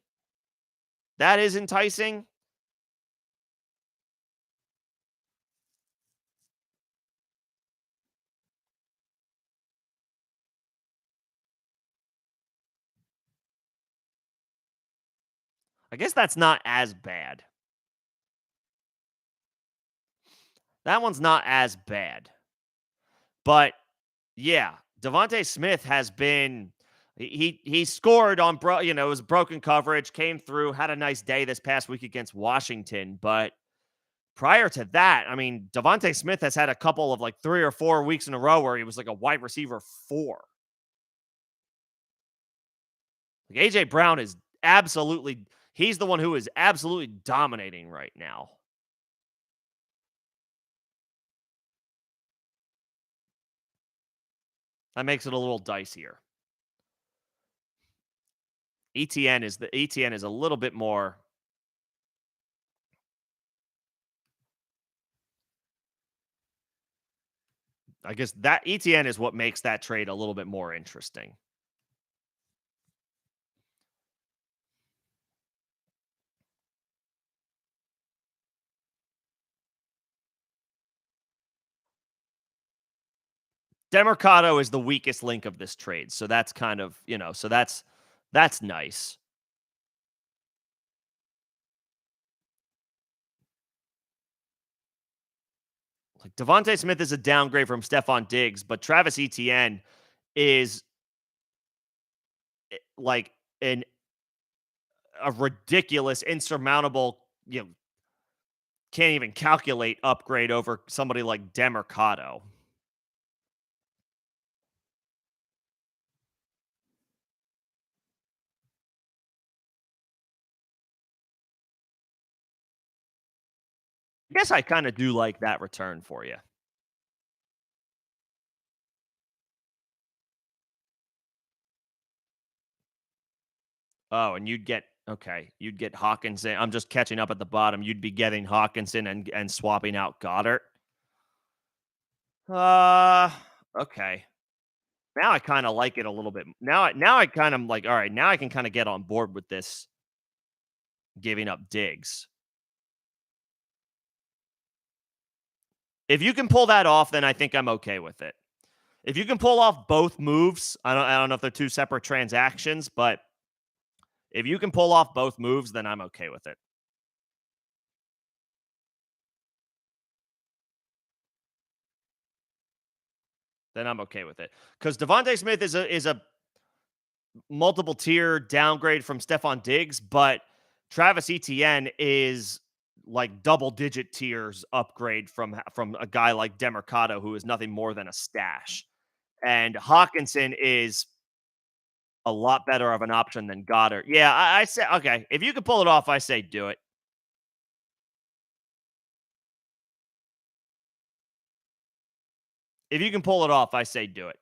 That is enticing. I guess that's not as bad. That one's not as bad. But yeah, Devontae Smith has been he scored on it was broken coverage, came through, had a nice day this past week against Washington, but prior to that, I mean, Devontae Smith has had a couple of like 3 or 4 weeks in a row where he was like a wide receiver 4. Like AJ Brown is he's the one who is absolutely dominating right now. That makes it a little dicier. ETN is a little bit more. I guess that ETN is what makes that trade a little bit more interesting. Demercado is the weakest link of this trade. So that's kind of, so that's nice. Like Devontae Smith is a downgrade from Stephon Diggs, but Travis Etienne is like a ridiculous, insurmountable, can't even calculate upgrade over somebody like Demercado. I guess I kind of do like that return for you. Oh, and you'd get Hawkinson. I'm just catching up at the bottom. You'd be getting Hawkinson and swapping out Goddard. Okay. Now I kind of like it a little bit. Now I kind of like, all right, now I can kind of get on board with this giving up Diggs. If you can pull that off, then I think I'm okay with it. If you can pull off both moves, I don't know if they're 2 separate transactions, but if you can pull off both moves, then I'm okay with it. then I'm okay with it. Because Devontae Smith is a multiple tier downgrade from Stephon Diggs, but Travis Etienne is like double digit tiers upgrade from a guy like Demercado, who is nothing more than a stash. And Hawkinson is a lot better of an option than Goddard. Yeah, I say okay. If you can pull it off, I say do it. If you can pull it off, I say do it.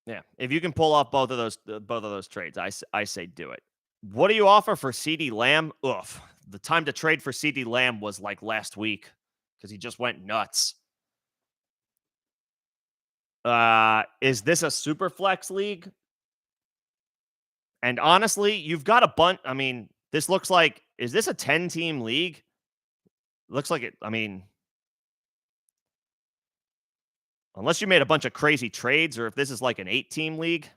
Yeah, if you can pull off both of those trades, I say do it. What do you offer for CD Lamb? Oof. The time to trade for CD Lamb was like last week because he just went nuts. Is this a super flex league? And honestly, you've got a bunch. I mean, this looks like, is this a 10-team league? Looks like it. I mean, unless you made a bunch of crazy trades or if this is like an 8-team league.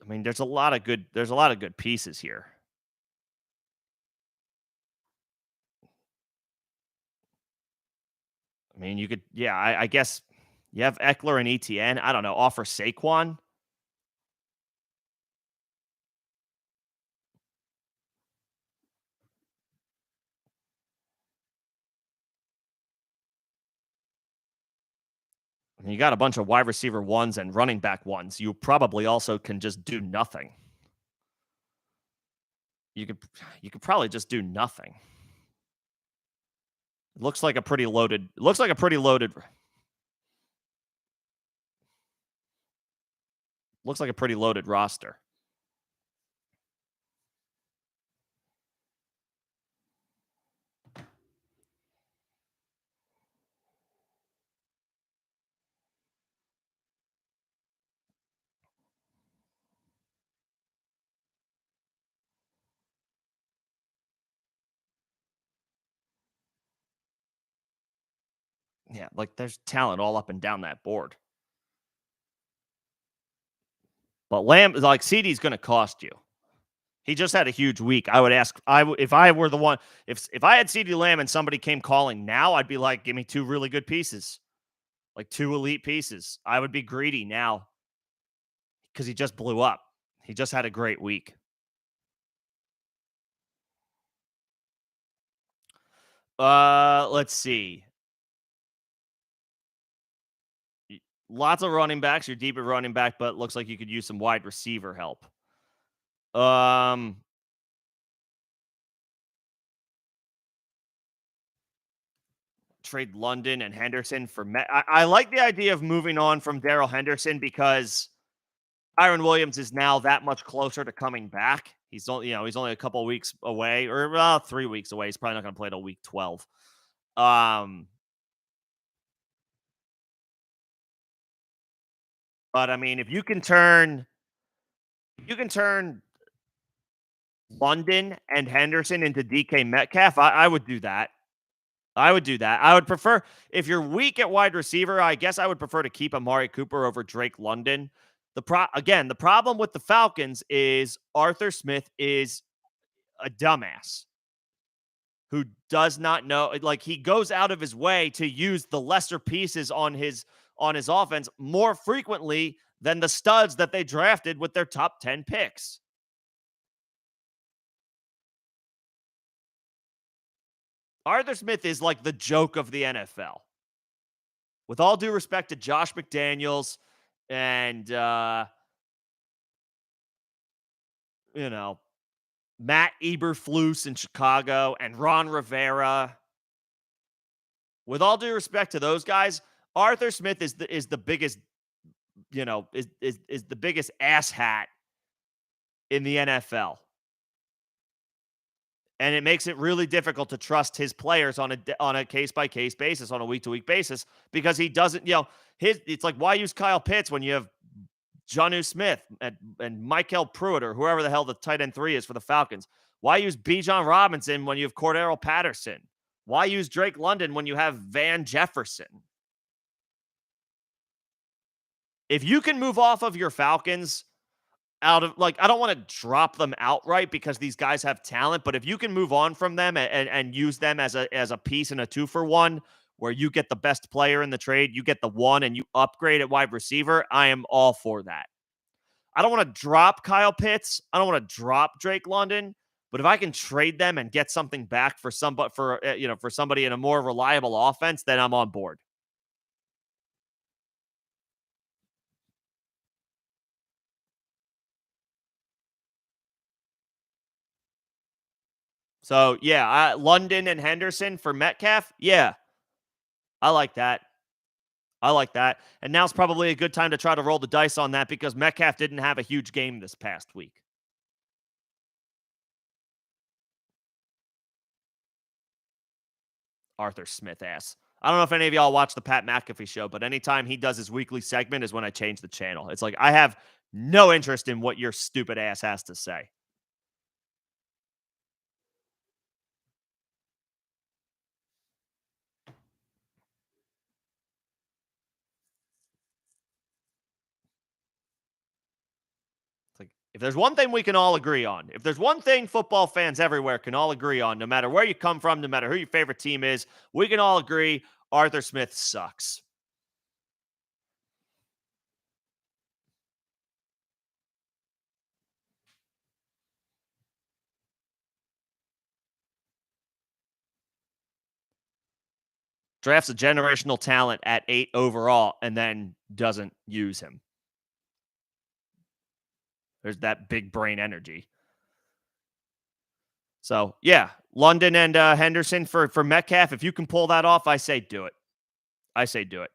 I mean, there's a lot of good pieces here. I mean, you could, yeah, I guess you have Eckler and ETN. I don't know. Offer Saquon. I mean, you got a bunch of wide receiver ones and running back ones. You probably also can just do nothing. You could probably just do nothing. Looks like a pretty loaded. Looks like a pretty loaded. Looks like a pretty loaded roster. Yeah, like there's talent all up and down that board. But Lamb, like CD's going to cost you. He just had a huge week. I would ask, if I were the one, if I had CD Lamb and somebody came calling now, I'd be like, give me two really good pieces, like two elite pieces. I would be greedy now because he just blew up. He just had a great week. Let's see. Lots of running backs. You're deep at running back, but looks like you could use some wide receiver help. Um, Trade London and Henderson for I like the idea of moving on from Daryl Henderson because Kyron Williams is now that much closer to coming back. He's only a couple weeks away, or 3 weeks away. He's probably not going to play till week 12. But I mean, if you can turn London and Henderson into DK Metcalf, I would do that. I would do that. I would prefer, if you're weak at wide receiver, I guess I would prefer to keep Amari Cooper over Drake London. The problem with the Falcons is Arthur Smith is a dumbass who does not know, like, he goes out of his way to use the lesser pieces on his offense more frequently than the studs that they drafted with their top 10 picks. Arthur Smith is like the joke of the NFL. With all due respect to Josh McDaniels and Matt Eberflus in Chicago and Ron Rivera. With all due respect to those guys, Arthur Smith is the biggest, is the biggest asshat in the NFL. And it makes it really difficult to trust his players on a case-by-case basis, on a week-to-week basis, because he doesn't, it's like, why use Kyle Pitts when you have Jonnu Smith and Michael Pruitt or whoever the hell the tight end 3 is for the Falcons? Why use Bijan Robinson when you have Cordero Patterson? Why use Drake London when you have Van Jefferson? If you can move off of your Falcons out of like, I don't want to drop them outright because these guys have talent, but if you can move on from them and use them as a piece in a 2-for-1 where you get the best player in the trade, you get the one and you upgrade at wide receiver, I am all for that. I don't want to drop Kyle Pitts. I don't want to drop Drake London, but if I can trade them and get something back for for somebody in a more reliable offense, then I'm on board. So yeah, London and Henderson for Metcalf. Yeah, I like that. I like that. And now's probably a good time to try to roll the dice on that because Metcalf didn't have a huge game this past week. Arthur Smith ass. I don't know if any of y'all watch the Pat McAfee show, but anytime he does his weekly segment is when I change the channel. It's like I have no interest in what your stupid ass has to say. It's like if there's one thing we can all agree on, if there's one thing football fans everywhere can all agree on, no matter where you come from, no matter who your favorite team is, we can all agree Arthur Smith sucks. Drafts a generational talent at 8 overall and then doesn't use him. There's that big brain energy. So, yeah, London and Henderson for Metcalf. If you can pull that off, I say do it. I say do it.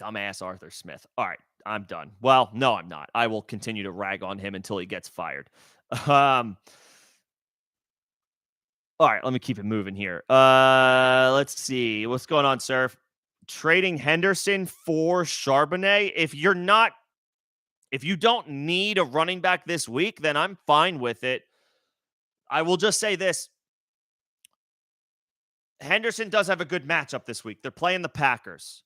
Dumbass Arthur Smith. All right, I'm done. Well, no, I'm not. I will continue to rag on him until he gets fired. Um, all right, let me keep it moving here. Let's see. What's going on, sir? Trading Henderson for Charbonnet. If you don't need a running back this week, then I'm fine with it. I will just say this. Henderson does have a good matchup this week. They're playing the Packers,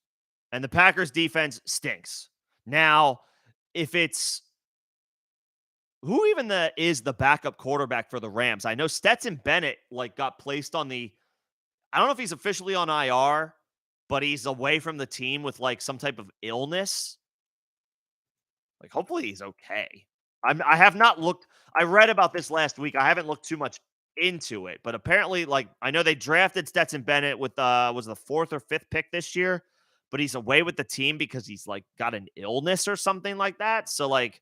and the Packers defense stinks. Now, if it's who even is the backup quarterback for the Rams? I know Stetson Bennett got placed on the I don't know if he's officially on IR, but he's away from the team with some type of illness. Hopefully he's okay. I have not looked. I read about this last week. I haven't looked too much into it, but apparently, I know they drafted Stetson Bennett with was the 4th or 5th pick this year, but he's away with the team because he's got an illness or something like that. So if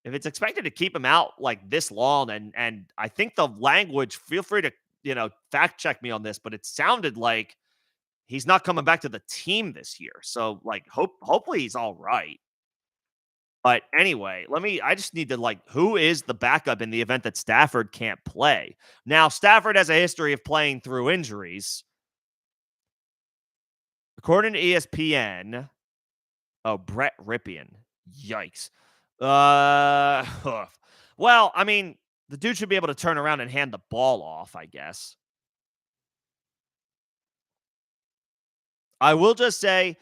it's expected to keep him out this long, and I think the language, feel free to fact check me on this, but it sounded like he's not coming back to the team this year. So hopefully he's all right. But anyway, I just need to who is the backup in the event that Stafford can't play? Now, Stafford has a history of playing through injuries. According to ESPN, oh, Brett Ripien. Yikes. Well, I mean, the dude should be able to turn around and hand the ball off, I guess. I will just say,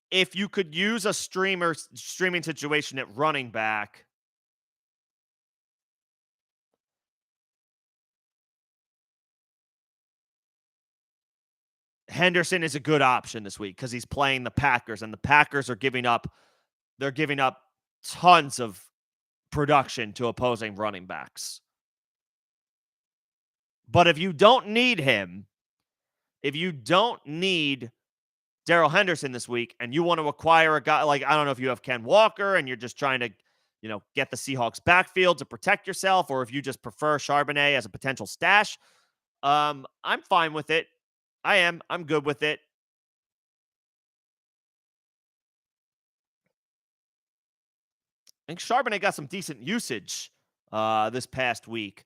if you could use a streaming situation at running back, Henderson is a good option this week because he's playing the Packers, and the Packers are giving up tons of production to opposing running backs. But if you don't need him, if you don't need Darrell Henderson this week and you want to acquire a guy I don't know if you have Ken Walker and you're just trying to, get the Seahawks backfield to protect yourself, or if you just prefer Charbonnet as a potential stash, I'm fine with it. I am. I'm good with it. think Charbonnet got some decent usage this past week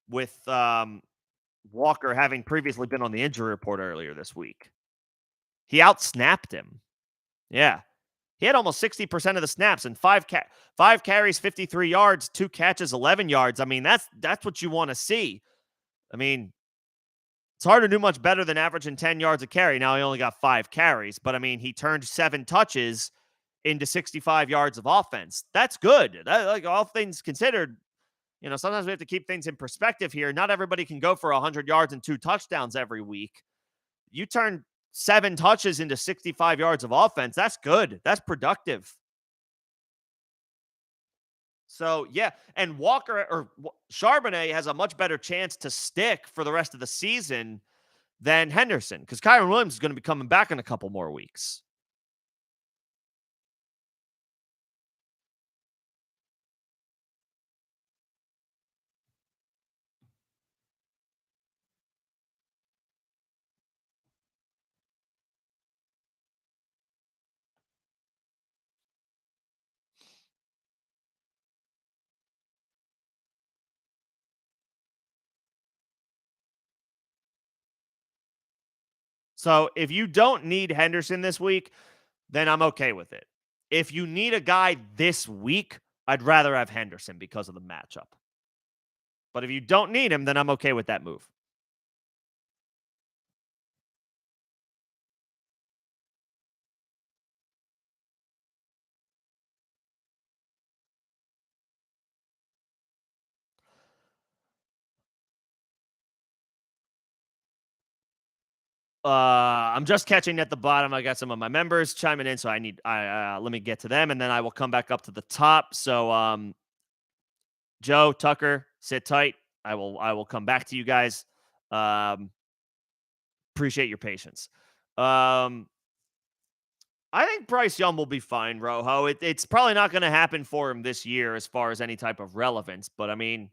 with Walker having previously been on the injury report earlier this week. He outsnapped him. Yeah. He had almost 60% of the snaps and five carries, 53 yards, 2 catches, 11 yards. I mean, that's what you want to see. I mean, it's hard to do much better than averaging 10 yards a carry. Now he only got 5 carries, but I mean, he turned 7 touches into 65 yards of offense. That's good. Like all things considered, sometimes we have to keep things in perspective here. Not everybody can go for 100 yards and 2 touchdowns every week. You turn 7 touches into 65 yards of offense. That's good. That's productive. So, yeah. And Charbonnet has a much better chance to stick for the rest of the season than Henderson because Kyron Williams is going to be coming back in a couple more weeks. So if you don't need Henderson this week, then I'm okay with it. If you need a guy this week, I'd rather have Henderson because of the matchup. But if you don't need him, then I'm okay with that move. I'm just catching at the bottom. I got some of my members chiming in, so let me get to them, and then I will come back up to the top. So, Joe, Tucker, sit tight. I will come back to you guys. Appreciate your patience. I think Bryce Young will be fine, Rojo. It's probably not going to happen for him this year as far as any type of relevance, but I mean,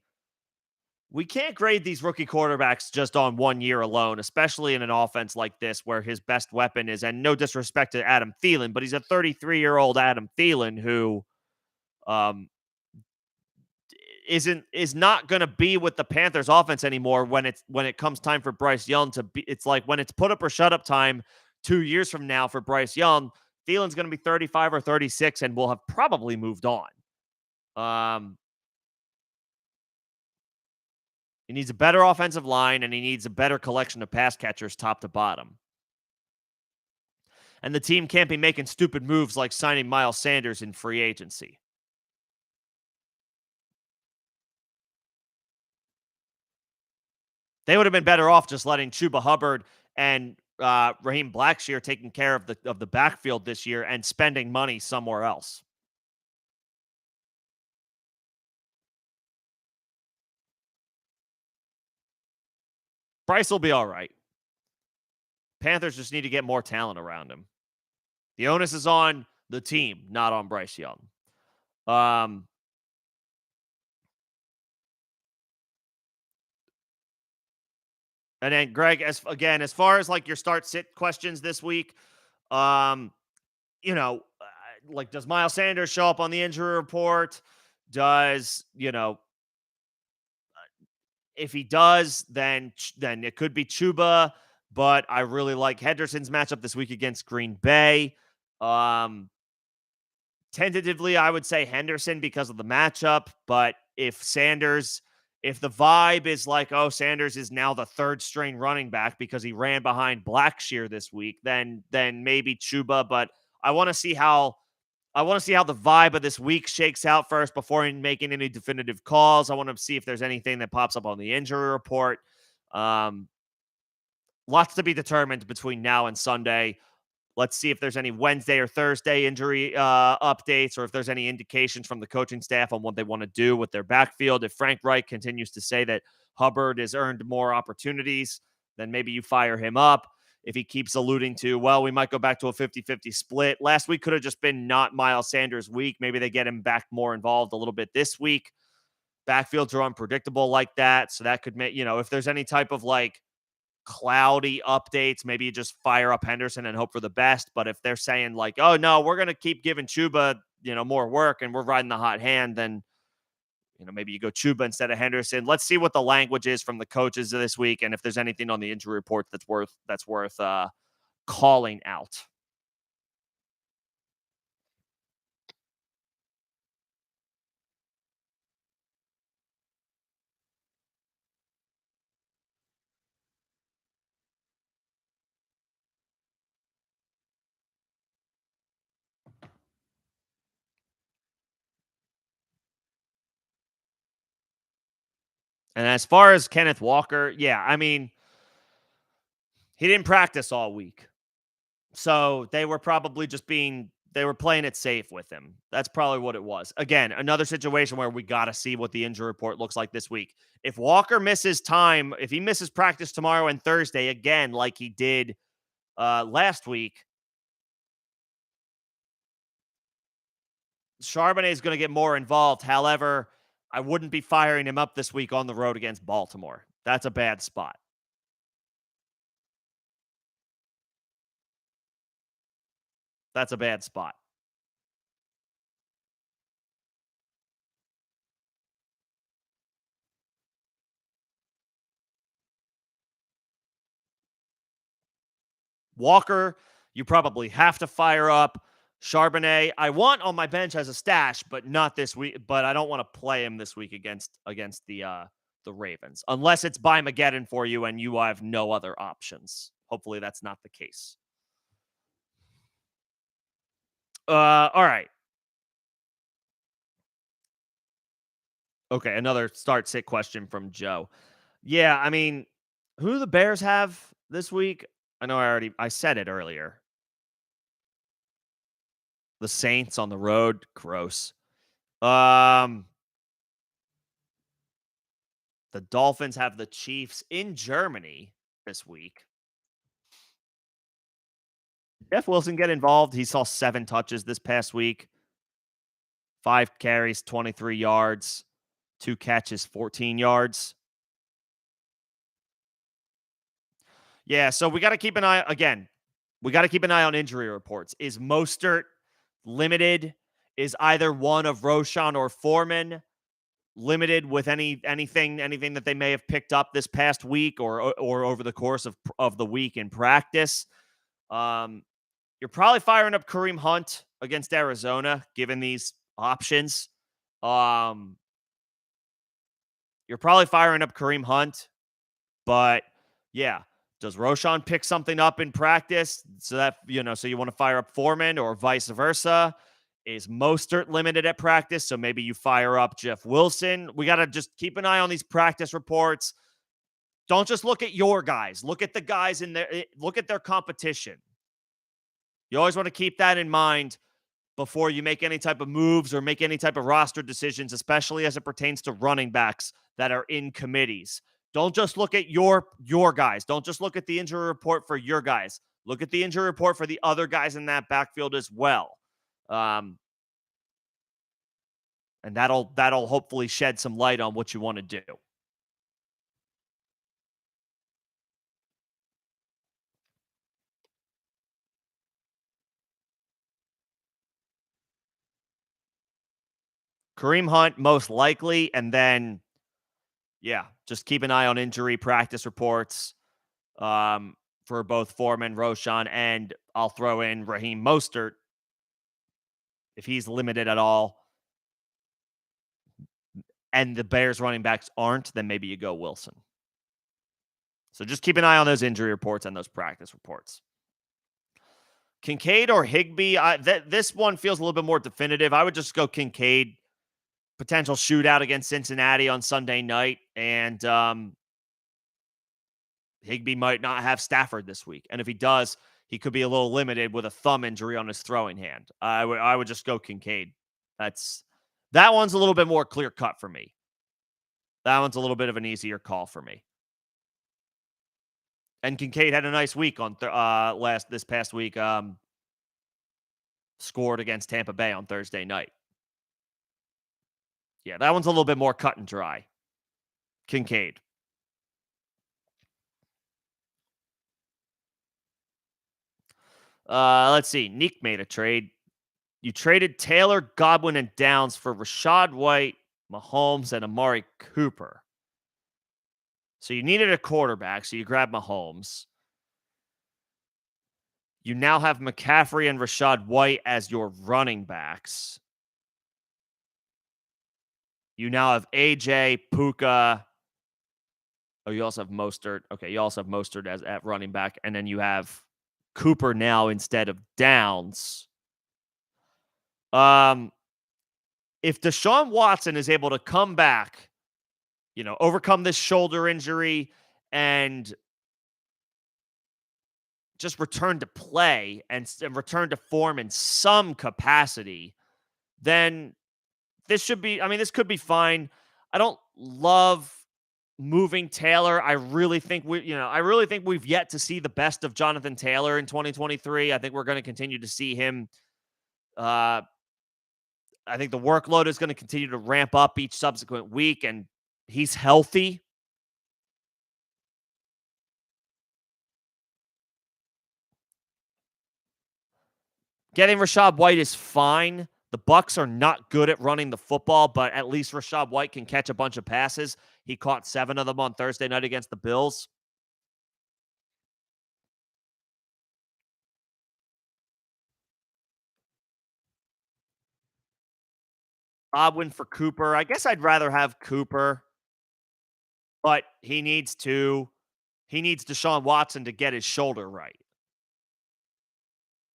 we can't grade these rookie quarterbacks just on 1 year alone, especially in an offense like this where his best weapon is, and no disrespect to Adam Thielen, but he's a 33-year-old Adam Thielen who um, is not going to be with the Panthers offense anymore when it comes time for Bryce Young to be. It's like when it's put up or shut up time 2 years from now for Bryce Young, Thielen's going to be 35 or 36 and will have probably moved on. He needs a better offensive line, and he needs a better collection of pass catchers top to bottom. And the team can't be making stupid moves like signing Miles Sanders in free agency. They would have been better off just letting Chuba Hubbard and Raheem Blackshear taking care of the backfield this year and spending money somewhere else. Bryce will be all right. Panthers just need to get more talent around him. The onus is on the team, not on Bryce Young. And then Greg, as far as like your start sit questions this week, like does Miles Sanders show up on the injury report? Does if he does, then it could be Chuba. But I really like Henderson's matchup this week against Green Bay. Tentatively, I would say Henderson because of the matchup. But if the vibe is like, oh, Sanders is now the third string running back because he ran behind Blackshear this week, then maybe Chuba. But I want to see how the vibe of this week shakes out first before making any definitive calls. I want to see if there's anything that pops up on the injury report. Lots to be determined between now and Sunday. Let's see if there's any Wednesday or Thursday injury updates, or if there's any indications from the coaching staff on what they want to do with their backfield. If Frank Reich continues to say that Hubbard has earned more opportunities, then maybe you fire him up. If he keeps alluding to, well, we might go back to a 50-50 split. Last week could have just been not Miles Sanders' week. Maybe they get him back more involved a little bit this week. Backfields are unpredictable like that. So that could make, if there's any type of like cloudy updates, maybe you just fire up Henderson and hope for the best. But if they're saying like, oh no, we're gonna keep giving Chuba, more work and we're riding the hot hand, then maybe you go Chuba instead of Henderson. Let's see what the language is from the coaches this week, and if there's anything on the injury report that's worth calling out. And as far as Kenneth Walker, yeah, I mean, he didn't practice all week. So they were probably they were playing it safe with him. That's probably what it was. Again, another situation where we got to see what the injury report looks like this week. If Walker misses time, if he misses practice tomorrow and Thursday again, like he did last week, Charbonnet is going to get more involved. However, I wouldn't be firing him up this week on the road against Baltimore. That's a bad spot. That's a bad spot. Walker, you probably have to fire up. Charbonnet, I want on my bench as a stash, but not this week. But I don't want to play him this week against the Ravens, unless it's by Mageddon for you and you have no other options. Hopefully, that's not the case. All right. Okay, another start sit question from Joe. Yeah, I mean, who do the Bears have this week? I know I said it earlier. The Saints on the road, gross. The Dolphins have the Chiefs in Germany this week. Jeff Wilson get involved. He saw 7 touches this past week. 5 carries, 23 yards, 2 catches, 14 yards. Yeah, so we got to keep an eye again. We got to keep an eye on injury reports. Is Mostert limited? Is either one of Roshan or Foreman limited with anything that they may have picked up this past week or over the course of the week in practice? You're probably firing up Kareem Hunt against Arizona, given these options. You're probably firing up Kareem Hunt, but yeah. Does Roshan pick something up in practice so that, so you want to fire up Foreman or vice versa? Is Mostert limited at practice? So maybe you fire up Jeff Wilson. We got to just keep an eye on these practice reports. Don't just look at your guys. Look at the guys look at their competition. You always want to keep that in mind before you make any type of moves or make any type of roster decisions, especially as it pertains to running backs that are in committees. Don't just look at your guys. Don't just look at the injury report for your guys. Look at the injury report for the other guys in that backfield as well. And that'll hopefully shed some light on what you want to do. Kareem Hunt, most likely, and then, yeah, just keep an eye on injury practice reports for both Foreman, Roshan, and I'll throw in Raheem Mostert if he's limited at all. And the Bears running backs aren't, then maybe you go Wilson. So just keep an eye on those injury reports and those practice reports. Kincaid or Higbee, this one feels a little bit more definitive. I would just go Kincaid. Potential shootout against Cincinnati on Sunday night. And Higbee might not have Stafford this week. And if he does, he could be a little limited with a thumb injury on his throwing hand. I would just go Kincaid. That one's a little bit more clear cut for me. That one's a little bit of an easier call for me. And Kincaid had a nice week on this past week. Scored against Tampa Bay on Thursday night. Yeah, that one's a little bit more cut and dry. Kincaid. Let's see. Neek made a trade. You traded Taylor, Godwin, and Downs for Rashad White, Mahomes, and Amari Cooper. So you needed a quarterback, so you grabbed Mahomes. You now have McCaffrey and Rashad White as your running backs. You now have AJ, Puka. Oh, you also have Mostert. Okay, you also have Mostert as at running back, and then you have Cooper now instead of Downs. Um, if Deshaun Watson is able to come back, overcome this shoulder injury and just return to play and return to form in some capacity, then this could be fine. I don't love moving Taylor. I really think we've yet to see the best of Jonathan Taylor in 2023. I think we're going to continue to see him. Uh, I think the workload is going to continue to ramp up each subsequent week, and he's healthy. Getting Rashad White is fine. The Bucks are not good at running the football, but at least Rashad White can catch a bunch of passes. He caught 7 of them on Thursday night against the Bills. Odd win for Cooper. I guess I'd rather have Cooper, but he needs Deshaun Watson to get his shoulder right.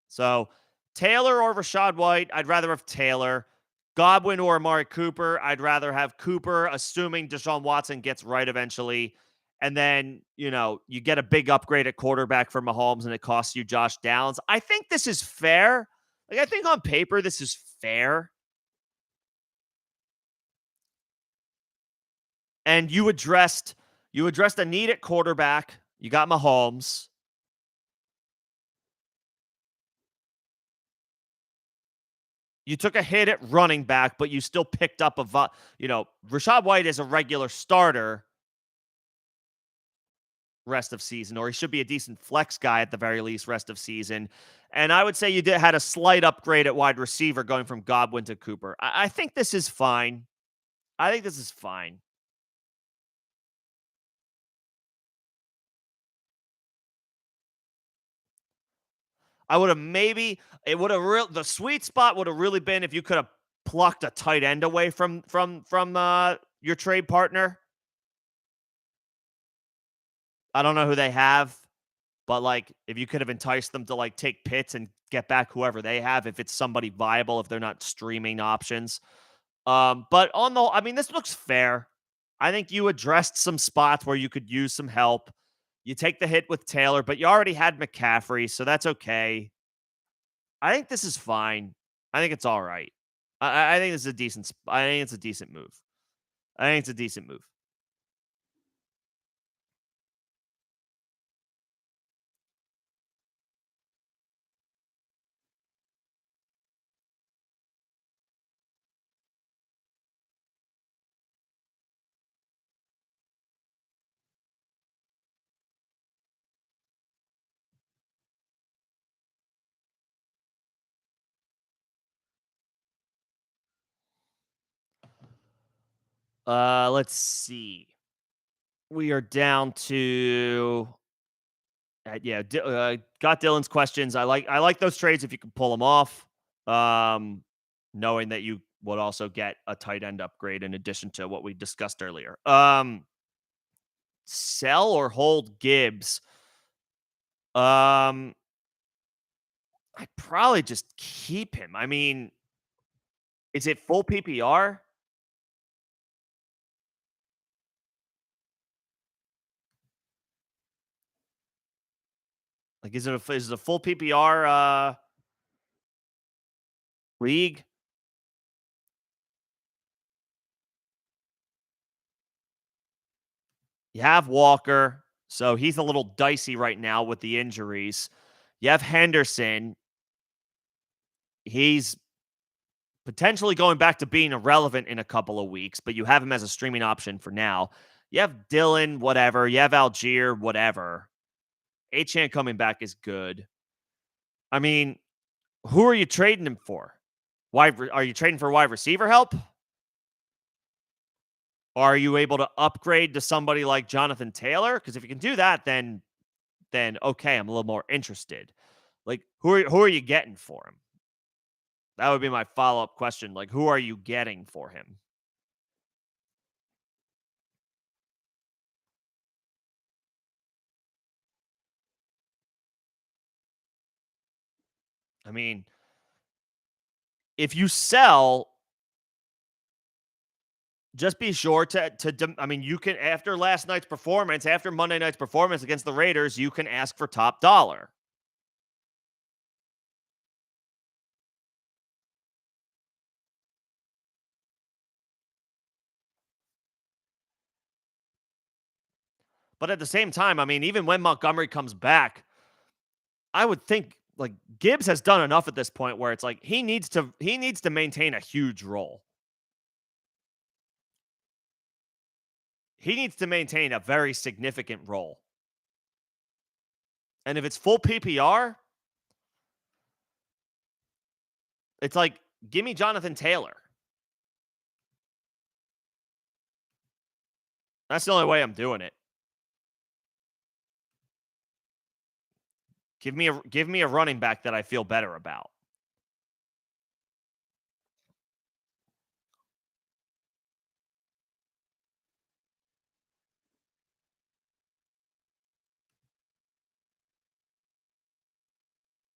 So Taylor or Rashad White, I'd rather have Taylor. Godwin or Amari Cooper, I'd rather have Cooper, assuming Deshaun Watson gets right eventually. And then, you get a big upgrade at quarterback for Mahomes and it costs you Josh Downs. I think this is fair. I think on paper, this is fair. And you addressed a need at quarterback. You got Mahomes. You took a hit at running back, but you still picked up Rashad White is a regular starter rest of season, or he should be a decent flex guy at the very least rest of season. And I would say you had a slight upgrade at wide receiver going from Godwin to Cooper. I think this is fine. I think this is fine. I would have the sweet spot would have really been if you could have plucked a tight end away from your trade partner. I don't know who they have, but if you could have enticed them to take Pitts and get back whoever they have, if it's somebody viable, if they're not streaming options. But this looks fair. I think you addressed some spots where you could use some help. You take the hit with Taylor, but you already had McCaffrey, so that's okay. I think this is fine. I think it's all right. I think this is a decent. I think it's a decent move. I think it's a decent move. Let's see. We are down to got Dylan's questions. I like those trades if you can pull them off. Knowing that you would also get a tight end upgrade in addition to what we discussed earlier. Sell or hold Gibbs. I'd probably just keep him. Is it full PPR? Is it a full PPR league? You have Walker, so he's a little dicey right now with the injuries. You have Henderson. He's potentially going back to being irrelevant in a couple of weeks, but you have him as a streaming option for now. You have Dylan, whatever. You have Algier, whatever. Achane coming back is good. I mean, who are you trading him for? Are you trading for wide receiver help? Are you able to upgrade to somebody like Jonathan Taylor? Because if you can do that, then okay, I'm a little more interested. Like, who are you getting for him? That would be my follow-up question. Like, who are you getting for him? I mean, if you sell, just be sure I mean, you can after last night's performance, after Monday night's performance against the Raiders, you can ask for top dollar. But at the same time, I mean, even when Montgomery comes back, I would think like Gibbs has done enough at this point where it's like he needs to maintain a huge role. He needs to maintain a very significant role. And if it's full PPR, it's like give me Jonathan Taylor. That's the only way I'm doing it. Give me a running back that I feel better about.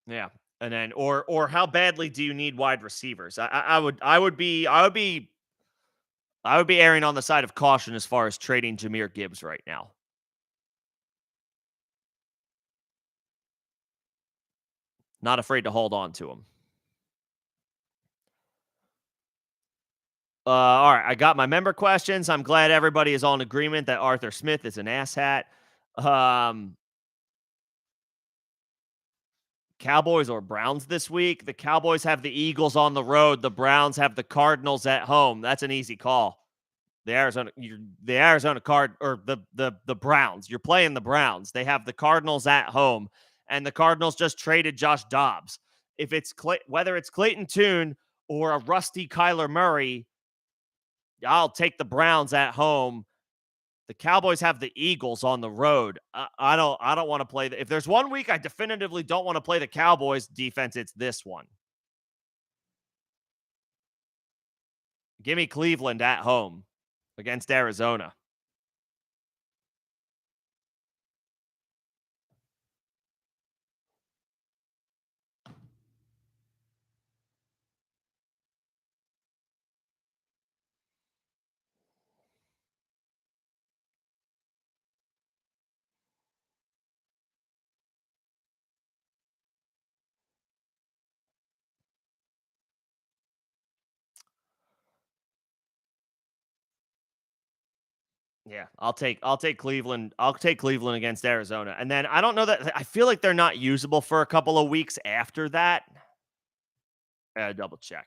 Yeah. And then or how badly do you need wide receivers? I would be erring on the side of caution as far as trading Jahmyr Gibbs right now. Not afraid to hold on to him. All right, I got my member questions. I'm glad everybody is all in agreement that Arthur Smith is an asshat. Um, Cowboys or Browns this week? The Cowboys have the Eagles on the road. The Browns have the Cardinals at home. That's an easy call. The Arizona Card or the Browns. You're playing the Browns. They have the Cardinals at home, and the Cardinals just traded Josh Dobbs. If it's whether it's Clayton Tune or a rusty Kyler Murray, I'll take the Browns at home. The Cowboys have the Eagles on the road. I don't want to play. If there's one week I definitively don't want to play the Cowboys defense, it's this one. Give me Cleveland at home against Arizona. Yeah, I'll take Cleveland. I'll take Cleveland against Arizona. And then I don't know that I feel like they're not usable for a couple of weeks after that. Double check.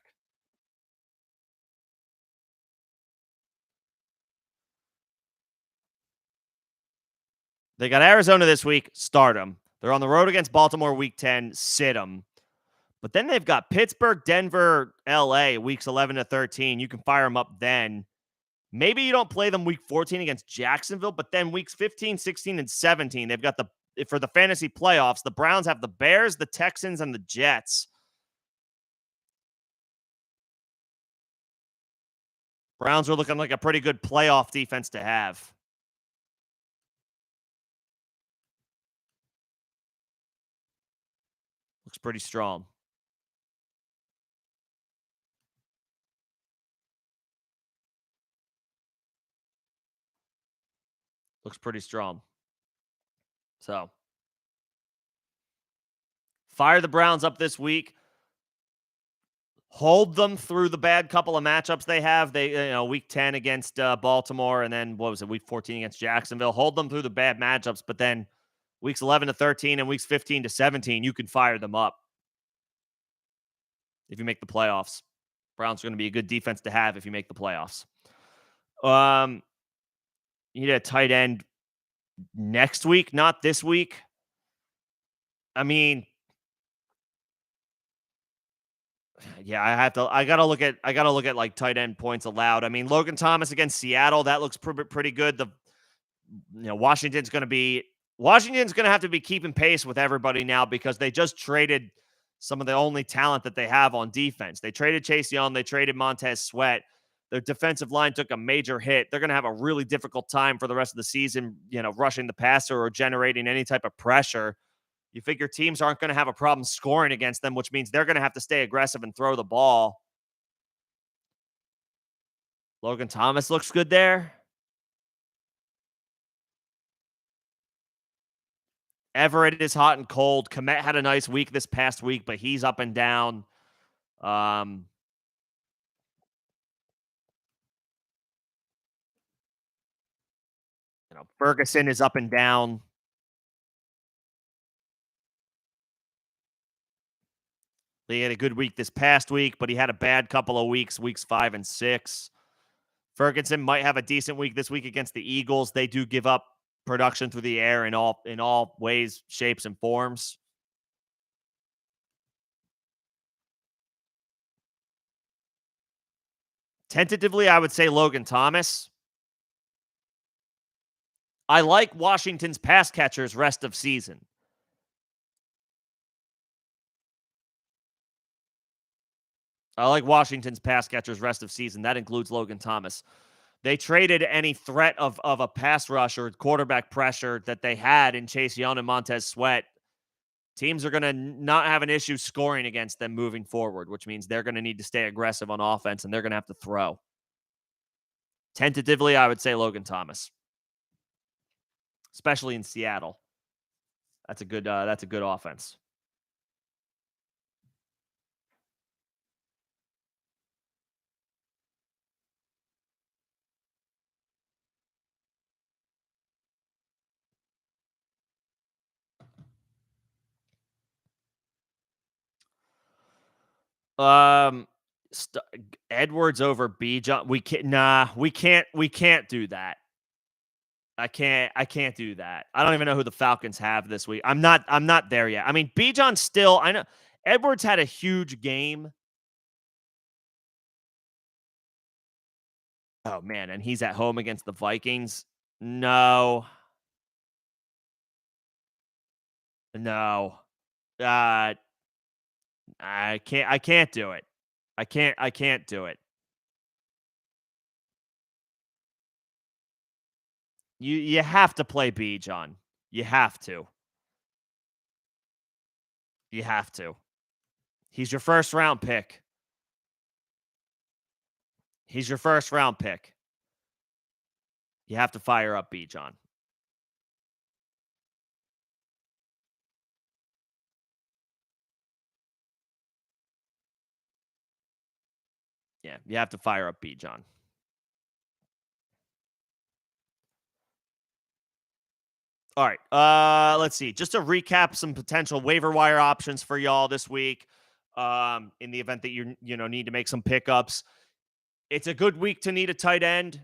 They got Arizona this week, start them. They're on the road against Baltimore week 10, sit them. But then they've got Pittsburgh, Denver, LA weeks 11 to 13. You can fire them up then. Maybe you don't play them week 14 against Jacksonville, but then weeks 15, 16, and 17, they've got for the fantasy playoffs, the Browns have the Bears, the Texans, and the Jets. Browns are looking like a pretty good playoff defense to have. Looks pretty strong. Looks pretty strong. So, fire the Browns up this week. Hold them through the bad couple of matchups they have. Week 10 against Baltimore, and then what was it, week 14 against Jacksonville. Hold them through the bad matchups, but then weeks 11 to 13 and weeks 15 to 17, you can fire them up if you make the playoffs. Browns are going to be a good defense to have if you make the playoffs. You need a tight end next week, not this week. I mean, Yeah, I gotta look at like tight end points allowed. I mean, Logan Thomas against Seattle, that looks pretty good. Washington's Washington's gonna have to be keeping pace with everybody now because they just traded some of the only talent that they have on defense. They traded Chase Young, they traded Montez Sweat. Their defensive line took a major hit. They're gonna have a really difficult time for the rest of the season, rushing the passer or generating any type of pressure. You figure teams aren't going to have a problem scoring against them, which means they're going to have to stay aggressive and throw the ball. Logan Thomas looks good there. Everett is hot and cold. Komet had a nice week this past week, but he's up and down. Um, Ferguson is up and down. He had a good week this past week, but he had a bad couple of weeks 5 and 6. Ferguson might have a decent week this week against the Eagles. They do give up production through the air in all ways, shapes, and forms. Tentatively, I would say Logan Thomas. I like Washington's pass catchers rest of season. I like Washington's pass catchers rest of season. That includes Logan Thomas. They traded any threat of a pass rush or quarterback pressure that they had in Chase Young and Montez Sweat. Teams are going to not have an issue scoring against them moving forward, which means they're going to need to stay aggressive on offense and they're going to have to throw. Tentatively, I would say Logan Thomas, especially in Seattle. That's a good offense. Um, st- Edwards over B. John. We can't do that. I can't do that. I don't even know who the Falcons have this week. I'm not there yet. I mean, Bijan still. I know Edwards had a huge game. Oh man, and he's at home against the Vikings. No, no. Uh, I can't do it. I can't do it. You have to play Bijan. You have to. You have to. He's your first round pick. He's your first round pick. You have to fire up Bijan. Yeah, you have to fire up Bijan. All right. Let's see. Just to recap some potential waiver wire options for y'all this week. In the event that you need to make some pickups. It's a good week to need a tight end.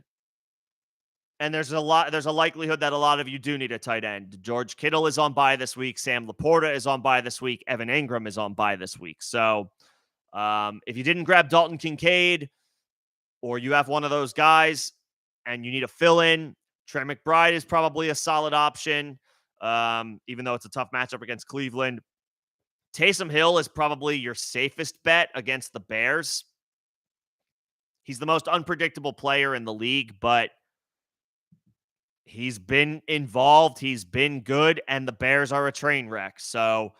And there's a likelihood that a lot of you do need a tight end. George Kittle is on bye this week. Sam Laporta is on bye this week. Evan Ingram is on bye this week. So if you didn't grab Dalton Kincaid or you have one of those guys and you need a fill-in, Trey McBride is probably a solid option, even though it's a tough matchup against Cleveland. Taysom Hill is probably your safest bet against the Bears. He's the most unpredictable player in the league, but he's been involved. He's been good, and the Bears are a train wreck. So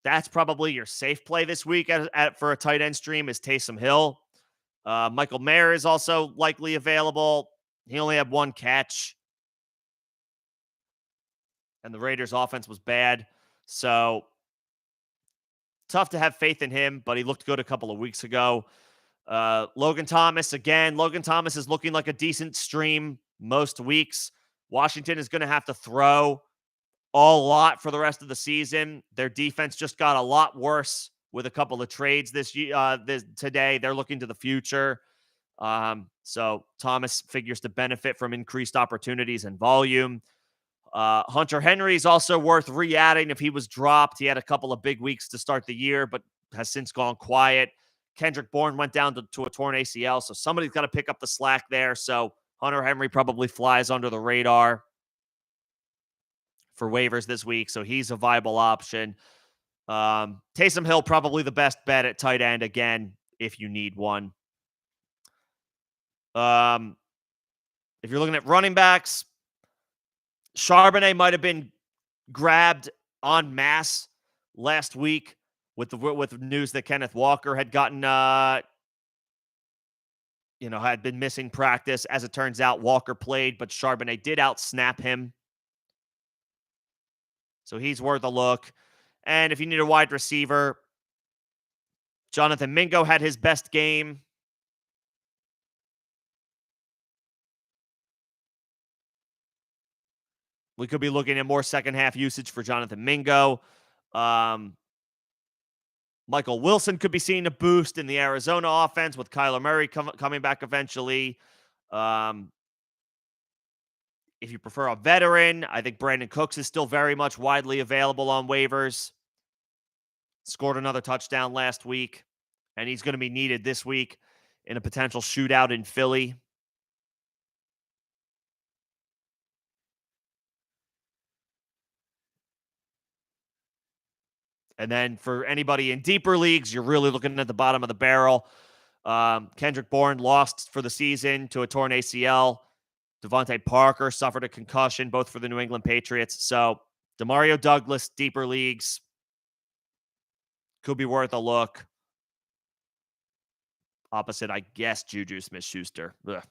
that's probably your safe play this week for a tight end stream is Taysom Hill. Michael Mayer is also likely available. He only had one catch, and the Raiders' offense was bad. So tough to have faith in him, but he looked good a couple of weeks ago. Logan Thomas, again. Logan Thomas is looking like a decent stream most weeks. Washington is going to have to throw a lot for the rest of the season. Their defense just got a lot worse with a couple of trades today. They're looking to the future. So Thomas figures to benefit from increased opportunities and volume. Hunter Henry is also worth re-adding if he was dropped. He had a couple of big weeks to start the year, but has since gone quiet. Kendrick Bourne went down to a torn ACL, so somebody's got to pick up the slack there. So Hunter Henry probably flies under the radar for waivers this week, so he's a viable option. Taysom Hill, probably the best bet at tight end again, if you need one. If you're looking at running backs, Charbonnet might have been grabbed en masse last week with news that Kenneth Walker had gotten, had been missing practice. As it turns out, Walker played, but Charbonnet did outsnap him. So he's worth a look. And if you need a wide receiver, Jonathan Mingo had his best game. We could be looking at more second half usage for Jonathan Mingo. Michael Wilson could be seeing a boost in the Arizona offense with Kyler Murray coming back eventually. If you prefer a veteran, I think Brandon Cooks is still very much widely available on waivers. Scored another touchdown last week, and he's going to be needed this week in a potential shootout in Philly. And then for anybody in deeper leagues, you're really looking at the bottom of the barrel. Kendrick Bourne lost for the season to a torn ACL. Devontae Parker suffered a concussion, both for the New England Patriots. So Demario Douglas, deeper leagues, could be worth a look. Opposite, I guess, Juju Smith-Schuster. Ugh.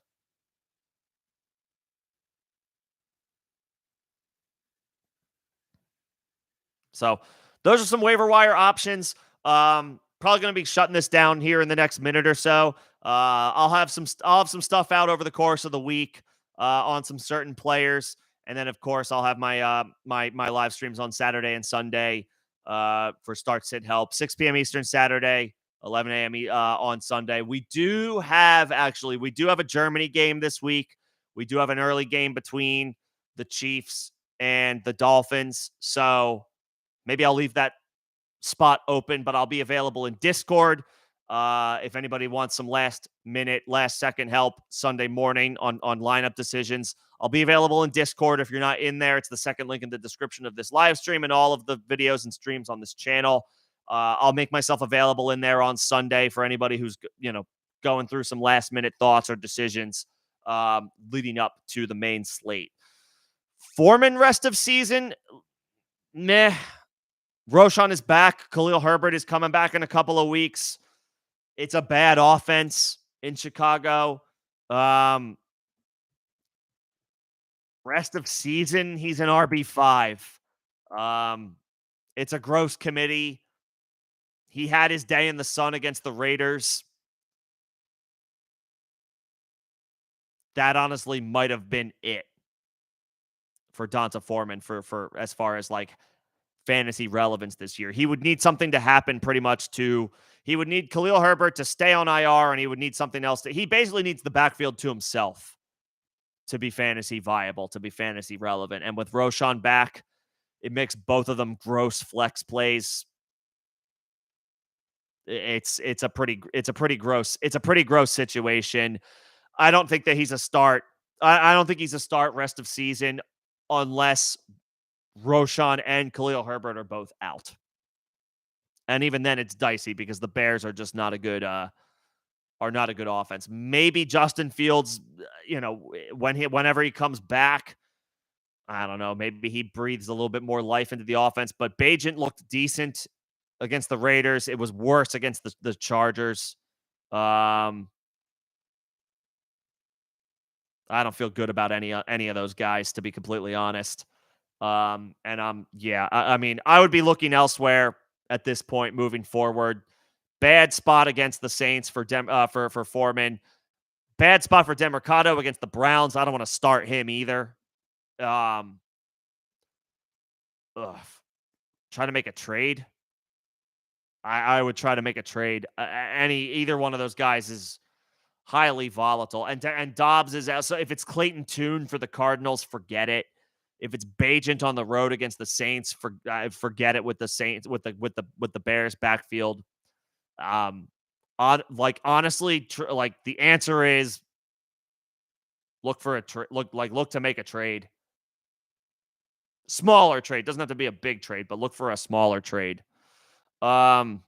So those are some waiver wire options. Probably going to be shutting this down here in the next minute or so. I'll have some stuff out over the course of the week on some certain players, and then of course I'll have my my live streams on Saturday and Sunday for start sit help, 6 p.m. Eastern Saturday, 11 a.m. On Sunday. We do have a Germany game this week. We do have an early game between the Chiefs and the Dolphins, so maybe I'll leave that spot open, but I'll be available in Discord if anybody wants some last second help Sunday morning on lineup decisions. I'll be available in Discord. If you're not in there, it's the second link in the description of this live stream and all of the videos and streams on this channel. I'll make myself available in there on Sunday for anybody who's going through some last minute thoughts or decisions leading up to the main slate. Foreman rest of season, meh. Roshan is back. Khalil Herbert is coming back in a couple of weeks. It's a bad offense in Chicago. Rest of season, he's an RB5. It's a gross committee. He had his day in the sun against the Raiders. That honestly might have been it for Donta Foreman for as far as like fantasy relevance this year. He would need something to happen pretty much he would need Khalil Herbert to stay on IR, and he would need something else he basically needs the backfield to himself to be fantasy viable, to be fantasy relevant. And with Roshan back, it makes both of them gross flex plays. It's a pretty gross situation. I don't think that he's a start. I don't think he's a start rest of season unless Roshan and Khalil Herbert are both out. And even then it's dicey because the Bears are just not a good offense. Maybe Justin Fields, whenever he comes back, I don't know, maybe he breathes a little bit more life into the offense, but Bagent looked decent against the Raiders. It was worse against the Chargers. I don't feel good about any of those guys, to be completely honest. I mean, I would be looking elsewhere at this point moving forward. Bad spot against the Saints for Foreman. Bad spot for Demercado against the Browns. I don't want to start him either. Trying to make a trade. I would try to make a trade. Either one of those guys is highly volatile. And Dobbs is out. So if it's Clayton Tune for the Cardinals, forget it. If it's Bagent on the road against the Saints, forget it with the Saints with the Bears backfield. Honestly, like the answer is look for a look to make a trade. Smaller trade. Doesn't have to be a big trade, but look for a smaller trade. Um,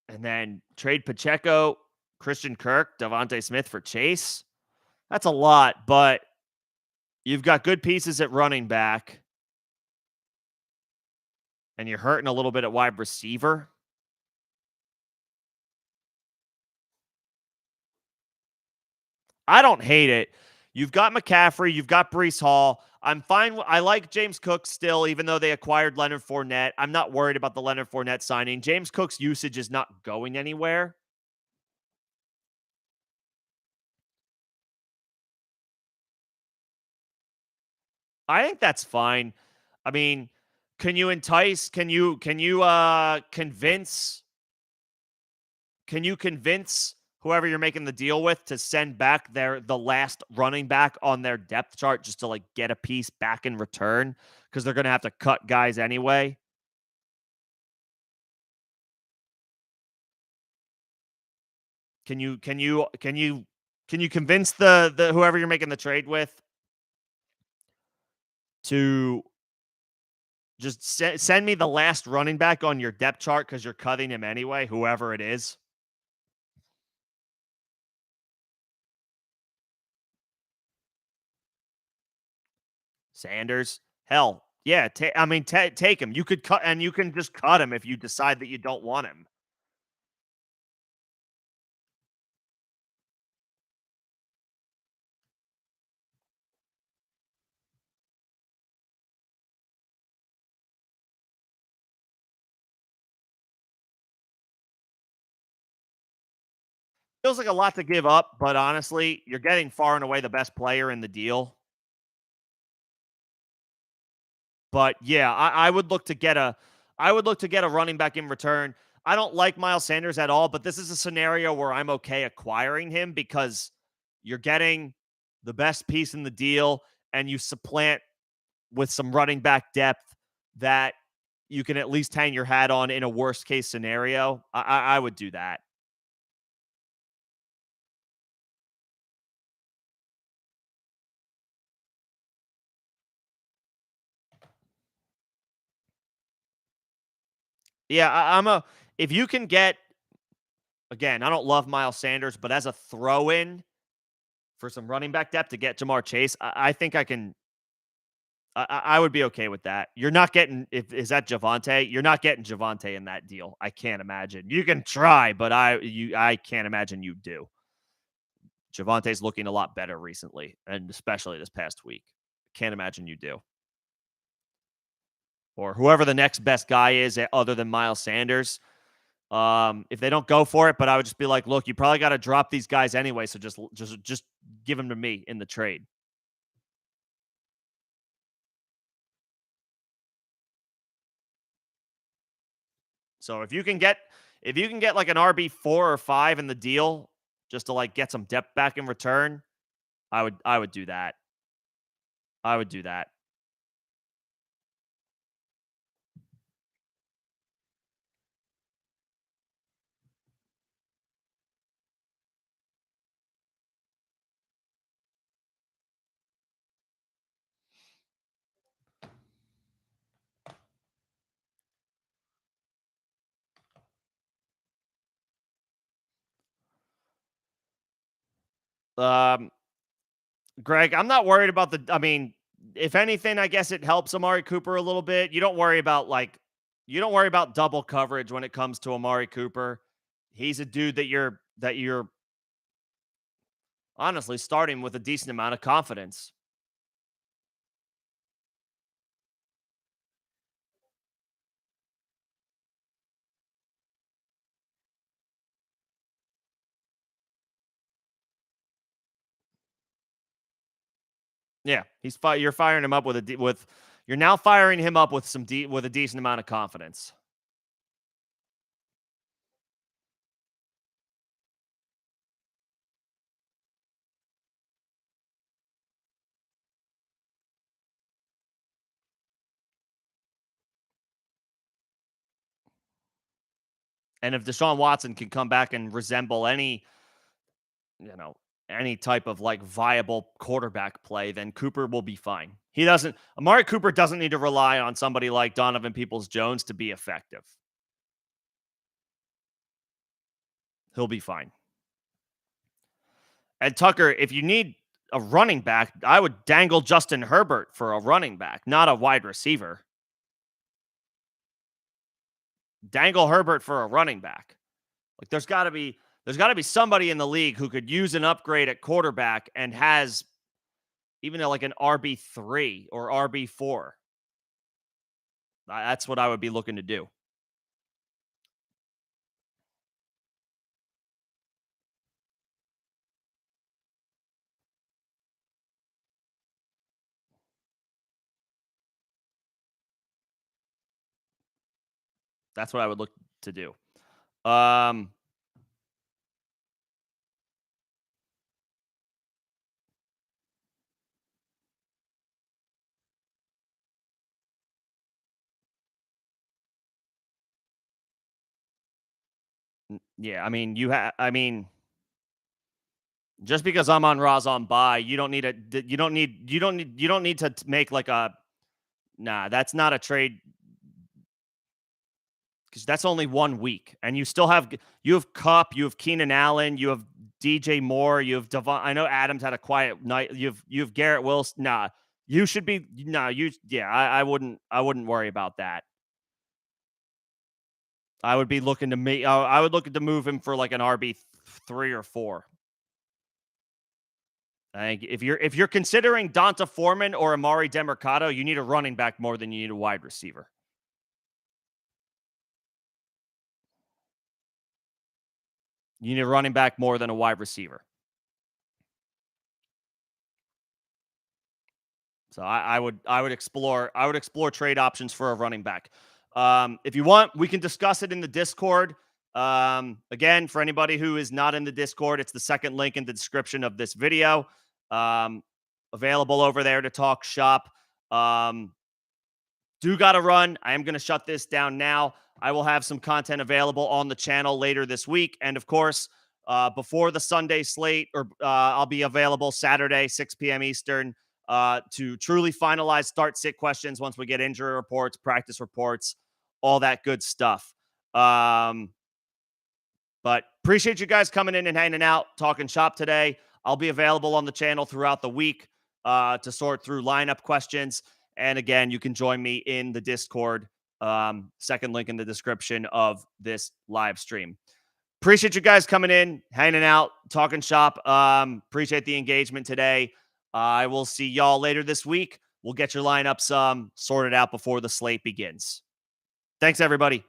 and then trade Pacheco, Christian Kirk, Devontae Smith for Chase. That's a lot, but you've got good pieces at running back, and you're hurting a little bit at wide receiver. I don't hate it. You've got McCaffrey, you've got Brees Hall. I'm fine. I like James Cook still, even though they acquired Leonard Fournette. I'm not worried about the Leonard Fournette signing. James Cook's usage is not going anywhere. I think that's fine. I mean, can you convince whoever you're making the deal with to send back the last running back on their depth chart just to like get a piece back in return because they're going to have to cut guys anyway? Can you convince the whoever you're making the trade with to just send me the last running back on your depth chart because you're cutting him anyway, whoever it is? Sanders. Hell, yeah. Take him. You could cut, and you can just cut him if you decide that you don't want him. Feels like a lot to give up, but honestly, you're getting far and away the best player in the deal. But yeah, I would look to get a running back in return. I don't like Miles Sanders at all, but this is a scenario where I'm okay acquiring him because you're getting the best piece in the deal and you supplant with some running back depth that you can at least hang your hat on in a worst case scenario. I would do that. Yeah, I'm a if you can get again, I don't love Miles Sanders, but as a throw in for some running back depth to get Jamar Chase, I think I can. I would be okay with that. You're not getting if is that Javante? You're not getting Javante in that deal. I can't imagine. You can try, but I can't imagine you do. Javante's looking a lot better recently, and especially this past week. Can't imagine you do. Or whoever the next best guy is other than Miles Sanders. If they don't go for it, but I would just be like, look, you probably got to drop these guys anyway, so just give them to me in the trade. So if you can get like an RB4 or 5 in the deal, just to like get some depth back in return, I would do that. I would do that. Um, Greg, I'm not worried about the. I mean, if anything, I guess it helps Amari Cooper a little bit. You don't worry about double coverage when it comes to Amari Cooper. He's a dude that you're honestly starting with a decent amount of confidence. Yeah, you're firing him up with you're now firing him up with with a decent amount of confidence. And if Deshaun Watson can come back and resemble any, you know, any type of like viable quarterback play, then Cooper will be fine. Amari Cooper doesn't need to rely on somebody like Donovan Peoples-Jones to be effective. He'll be fine. And Tucker, if you need a running back, I would dangle Justin Herbert for a running back, not a wide receiver. Dangle Herbert for a running back. Like there's got to be somebody in the league who could use an upgrade at quarterback and has even like an RB3 or RB4. That's what I would be looking to do. That's what I would look to do. Yeah, I mean, just because I'm on Ra's on bye, you don't need to make like a nah, that's not a trade because that's only 1 week. And you have Cup, you have Keenan Allen, you have DJ Moore, you have Devon. I know Adams had a quiet night. You have Garrett Wilson. Nah, you should be I wouldn't worry about that. I would be looking to I would look to move him for like an RB3 or 4. I think if you're considering Donta Foreman or Amari Demercado, you need a running back more than you need a wide receiver. You need a running back more than a wide receiver. So I would explore trade options for a running back. If you want, we can discuss it in the Discord. Again, for anybody who is not in the Discord, it's the second link in the description of this video. Available over there to talk shop. Do gotta run. I am going to shut this down now. I will have some content available on the channel later this week. And of course, before the Sunday slate, I'll be available Saturday, 6 p.m. Eastern, to truly finalize start-sit questions once we get injury reports, practice reports, all that good stuff. But appreciate you guys coming in and hanging out, talking shop today. I'll be available on the channel throughout the week to sort through lineup questions. And again, you can join me in the Discord. Second link in the description of this live stream. Appreciate you guys coming in, hanging out, talking shop. Appreciate the engagement today. I will see y'all later this week. We'll get your lineups sorted out before the slate begins. Thanks, everybody.